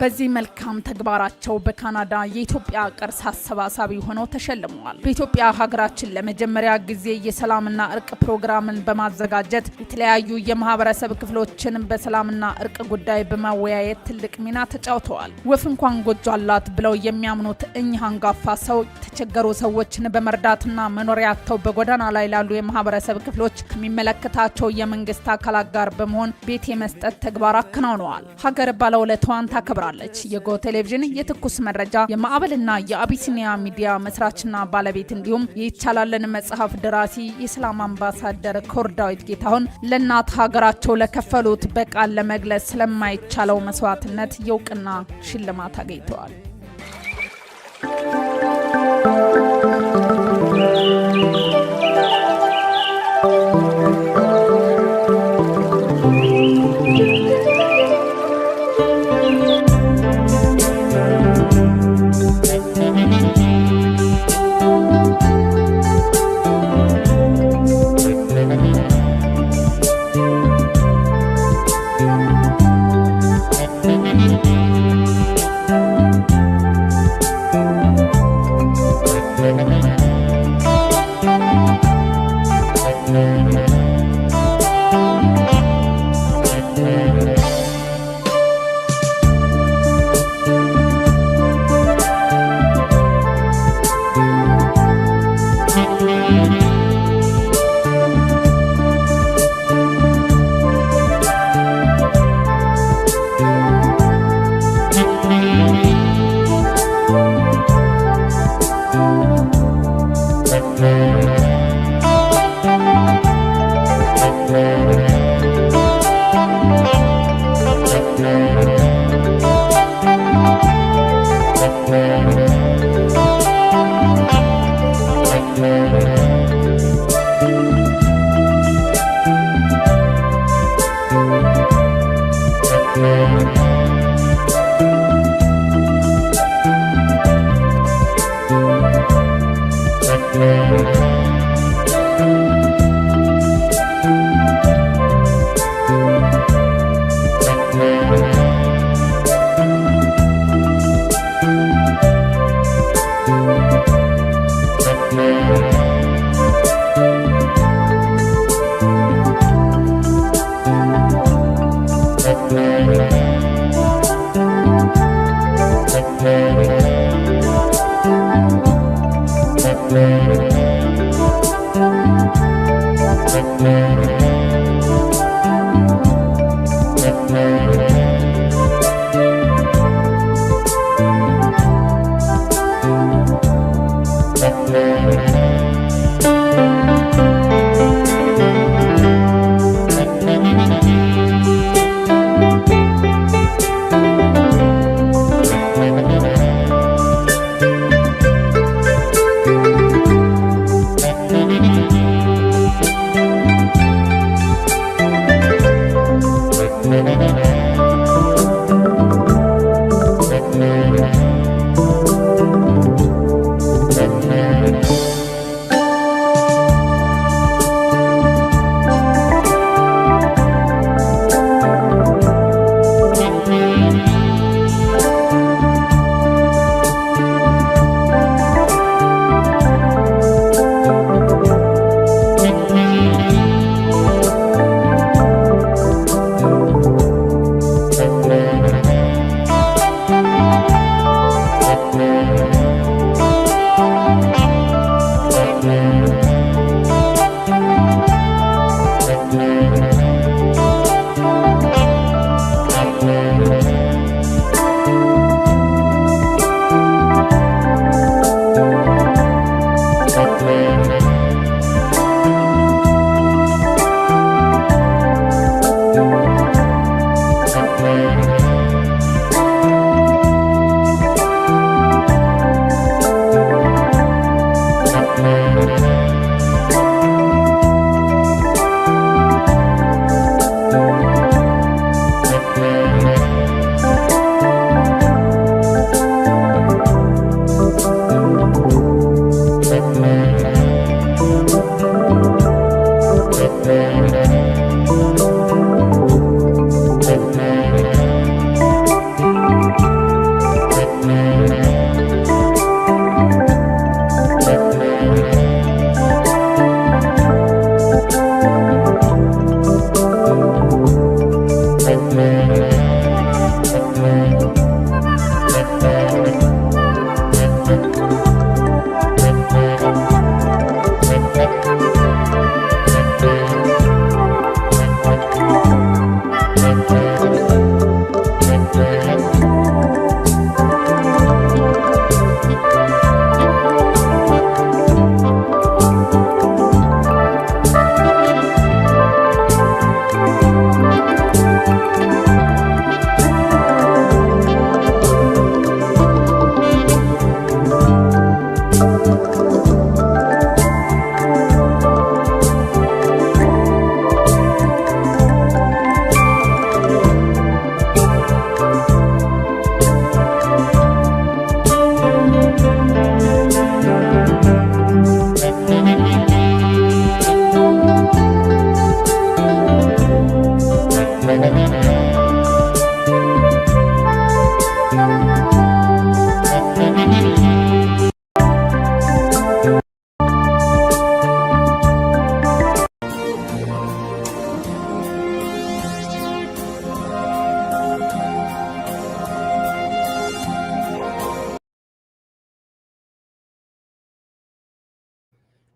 በዚህ መልካም ተግባራቸው በካናዳ የኢትዮጵያ ቅርስ አሰባሳቢ ሆነው ተሸልመዋል። በኢትዮጵያ ሀገራችን ለመጀመሪያ ጊዜ የሰላምና እርቅ ፕሮግራምን በማዘጋጀት የተለያዩ የማህበረሰብ ክፍሎችን በሰላምና እርቅ ጉዳይ በማወያየት ትልቅ ሚና ተጫውተዋል። ወፍ እንኳን ጎጆ አላት ብለው የሚያምኑት እኚህ አንጋፋ ሰው የተቸገሩ ሰዎችን በመርዳትና መኖሪያ አጥተው በጎዳና ላይ ላሉ የማህበረሰብ ክፍሎች ከሚመለከታቸው የመንግስት አካላት ጋር በመሆን ቤት የመስጠት ተግባር አከናውነዋል። ሀገር ባለውለታዋን ታከብራለች። የጎ ቴሌቪዥን የትኩስ መረጃ የማዕበልና የአቢሲኒያ ሚዲያ መስራችና ባለቤት እንዲሁም የይቻላልን መጽሐፍ ደራሲ የሰላም አምባሳደር ኩርዳዊት ጌታሁን ለእናት ሀገራቸው ለከፈሉት በቃል ለመግለጽ ስለማይቻለው መስዋዕትነት የእውቅና ሽልማት አግኝተዋል።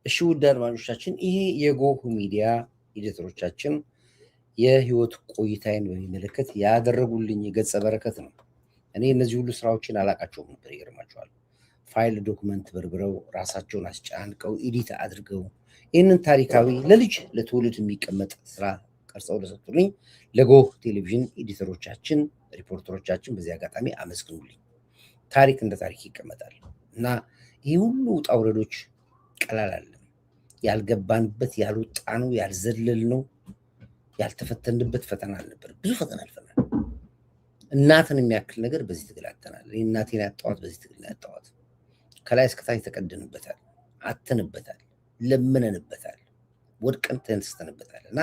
እሺ ውድ አድማጮቻችን ይሄ የጎህ ሚዲያ ኤዲተሮቻችን የህይወት ቆይታዬን በሚመለከት ያደረጉልኝ ገጸ በረከት ነው። እኔ እነዚህ ሁሉ ስራዎችን አላቃቸውም ነበር። ይገርማቸዋል። ፋይል ዶክመንት በርብረው ራሳቸውን አስጫንቀው ኤዲት አድርገው ይህንን ታሪካዊ ለልጅ ለትውልድ የሚቀመጥ ስራ ቀርጸው ለሰጡልኝ ለጎህ ቴሌቪዥን ኤዲተሮቻችን፣ ሪፖርተሮቻችን በዚህ አጋጣሚ አመስግኑልኝ። ታሪክ እንደ ታሪክ ይቀመጣል እና ይህ ሁሉ ውጣ ውረዶች ቀላል አይደለም። ያልገባንበት፣ ያልወጣነው፣ ያልዘለልነው፣ ያልተፈተንበት ፈተና አልነበር። ብዙ ፈተና አልፈናል። እናትን የሚያክል ነገር በዚህ ትግል አጥተናል። እኔ እናቴን ያጣኋት በዚህ ትግል ነው ያጣኋት። ከላይ እስከታች ተቀደንበታል፣ አተንበታል፣ ለምነንበታል፣ ወድቀን ተነስተንበታል እና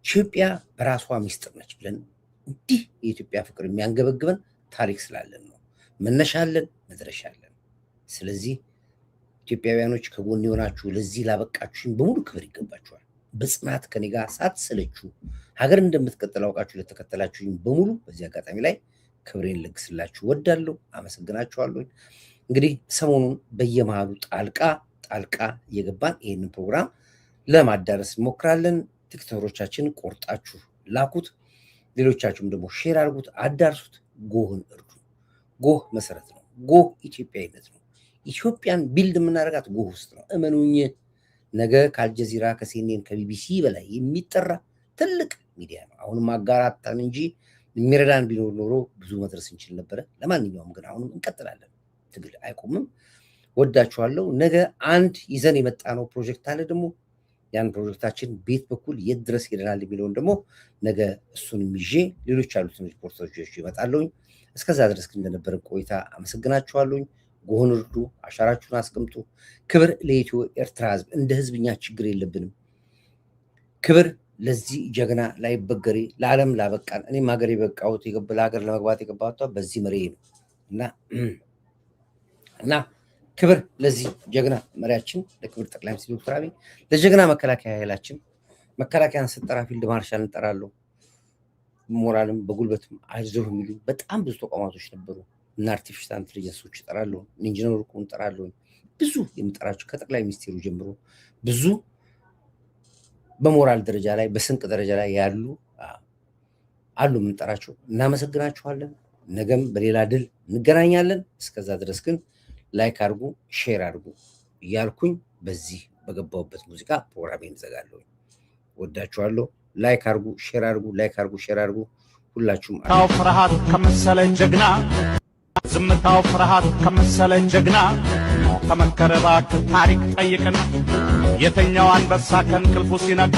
ኢትዮጵያ በራሷ ሚስጥር ነች ብለን እንዲህ የኢትዮጵያ ፍቅር የሚያንገበግበን ታሪክ ስላለን ነው። መነሻለን፣ መድረሻለን። ስለዚህ ኢትዮጵያውያኖች ከጎን የሆናችሁ ለዚህ ላበቃችሁኝ በሙሉ ክብር ይገባችኋል። በጽናት ከኔ ጋር ሳትሰለችሁ ሀገር እንደምትቀጥል አውቃችሁ ለተከተላችሁኝ በሙሉ በዚህ አጋጣሚ ላይ ክብሬን ልግስላችሁ ወዳለሁ። አመሰግናችኋለሁ። እንግዲህ ሰሞኑን በየመሃሉ ጣልቃ እየገባን ይህንን ፕሮግራም ለማዳረስ እንሞክራለን። ቲክቶከሮቻችን ቆርጣችሁ ላኩት፣ ሌሎቻችሁም ደግሞ ሼር አድርጉት፣ አዳርሱት። ጎህን እርዱ። ጎህ መሰረት ነው። ጎህ ኢትዮጵያዊነት ነው። ኢትዮጵያን ቢልድ የምናደርጋት ጎህ ውስጥ ነው። እመኑኝ። ነገ ከአልጀዚራ ከሲኤንኤን ከቢቢሲ በላይ የሚጠራ ትልቅ ሚዲያ ነው። አሁንም አጋራታን እንጂ የሚረዳን ቢኖር ኖሮ ብዙ መድረስ እንችል ነበረ። ለማንኛውም ግን አሁንም እንቀጥላለን። ትግል አይቆምም። ወዳችኋለሁ። ነገ አንድ ይዘን የመጣ ነው ፕሮጀክት አለ። ደግሞ ያን ፕሮጀክታችን ቤት በኩል የት ድረስ ሄደናል የሚለውን ደግሞ ነገ እሱንም ይዤ ሌሎች ያሉትን ሪፖርተሮች ይመጣለሁኝ። እስከዛ ድረስ ግን እንደነበረ ቆይታ አመሰግናችኋለሁኝ። ጎህን እርዱ፣ አሻራችሁን አስቀምጡ። ክብር ለኢትዮ ኤርትራ ህዝብ። እንደ ህዝብኛ ችግር የለብንም። ክብር ለዚህ ጀግና ላይበገሬ ለዓለም ላበቃን። እኔም ሀገር የበቃሁት ለሀገር ለመግባት የገባሁት በዚህ መሪ ነው እና ክብር ለዚህ ጀግና መሪያችን ለክብር ጠቅላይ ሚኒስትር ዶክተር አብይ፣ ለጀግና መከላከያ ኃይላችን። መከላከያን ስጠራ ፊልድ ማርሻል እንጠራለሁ። ሞራልም በጉልበትም አይዞህ የሚሉ በጣም ብዙ ተቋማቶች ነበሩ። እና አርቲፊሻል ኢንተለጀንሶች እጠራለሁ፣ ኢንጂነር ቁን እጠራለሁ። ብዙ የምጠራቸው ከጠቅላይ ሚኒስትሩ ጀምሮ ብዙ በሞራል ደረጃ ላይ በስንቅ ደረጃ ላይ ያሉ አሉ የምንጠራቸው። እናመሰግናችኋለን። ነገም በሌላ ድል እንገናኛለን። እስከዛ ድረስ ግን ላይክ አድርጉ፣ ሼር አድርጉ እያልኩኝ በዚህ በገባሁበት ሙዚቃ ፕሮግራሜን እዘጋለሁ። ወዳችኋለሁ። ላይክ አድርጉ፣ ሼር አድርጉ፣ ላይክ አድርጉ፣ ሼር አድርጉ። ሁላችሁም ታው ፍርሃት ከመሰለን ጀግና፣ ዝምታው ፍርሃት ከመሰለን ጀግና፣ ከመከረ እባክህ ታሪክ ጠይቅና፣ የተኛው አንበሳ ከእንቅልፉ ሲነቃ፣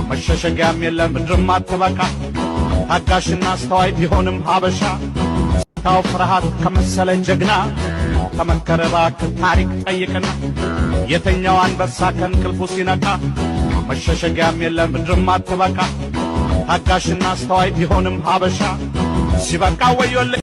መሸሸጊያም የለም ምድርም አትበቃ፣ ታጋሽና አስተዋይ ቢሆንም ሀበሻ። ታው ፍርሃት ከመሰለን ጀግና፣ ከመከረ እባክህ ታሪክ ጠይቅና፣ የተኛው አንበሳ ከእንቅልፉ ሲነቃ፣ መሸሸጊያም የለም ምድርም አትበቃ፣ ታጋሽና አስተዋይ ቢሆንም ሀበሻ። ሲበቃ ወዮልኝ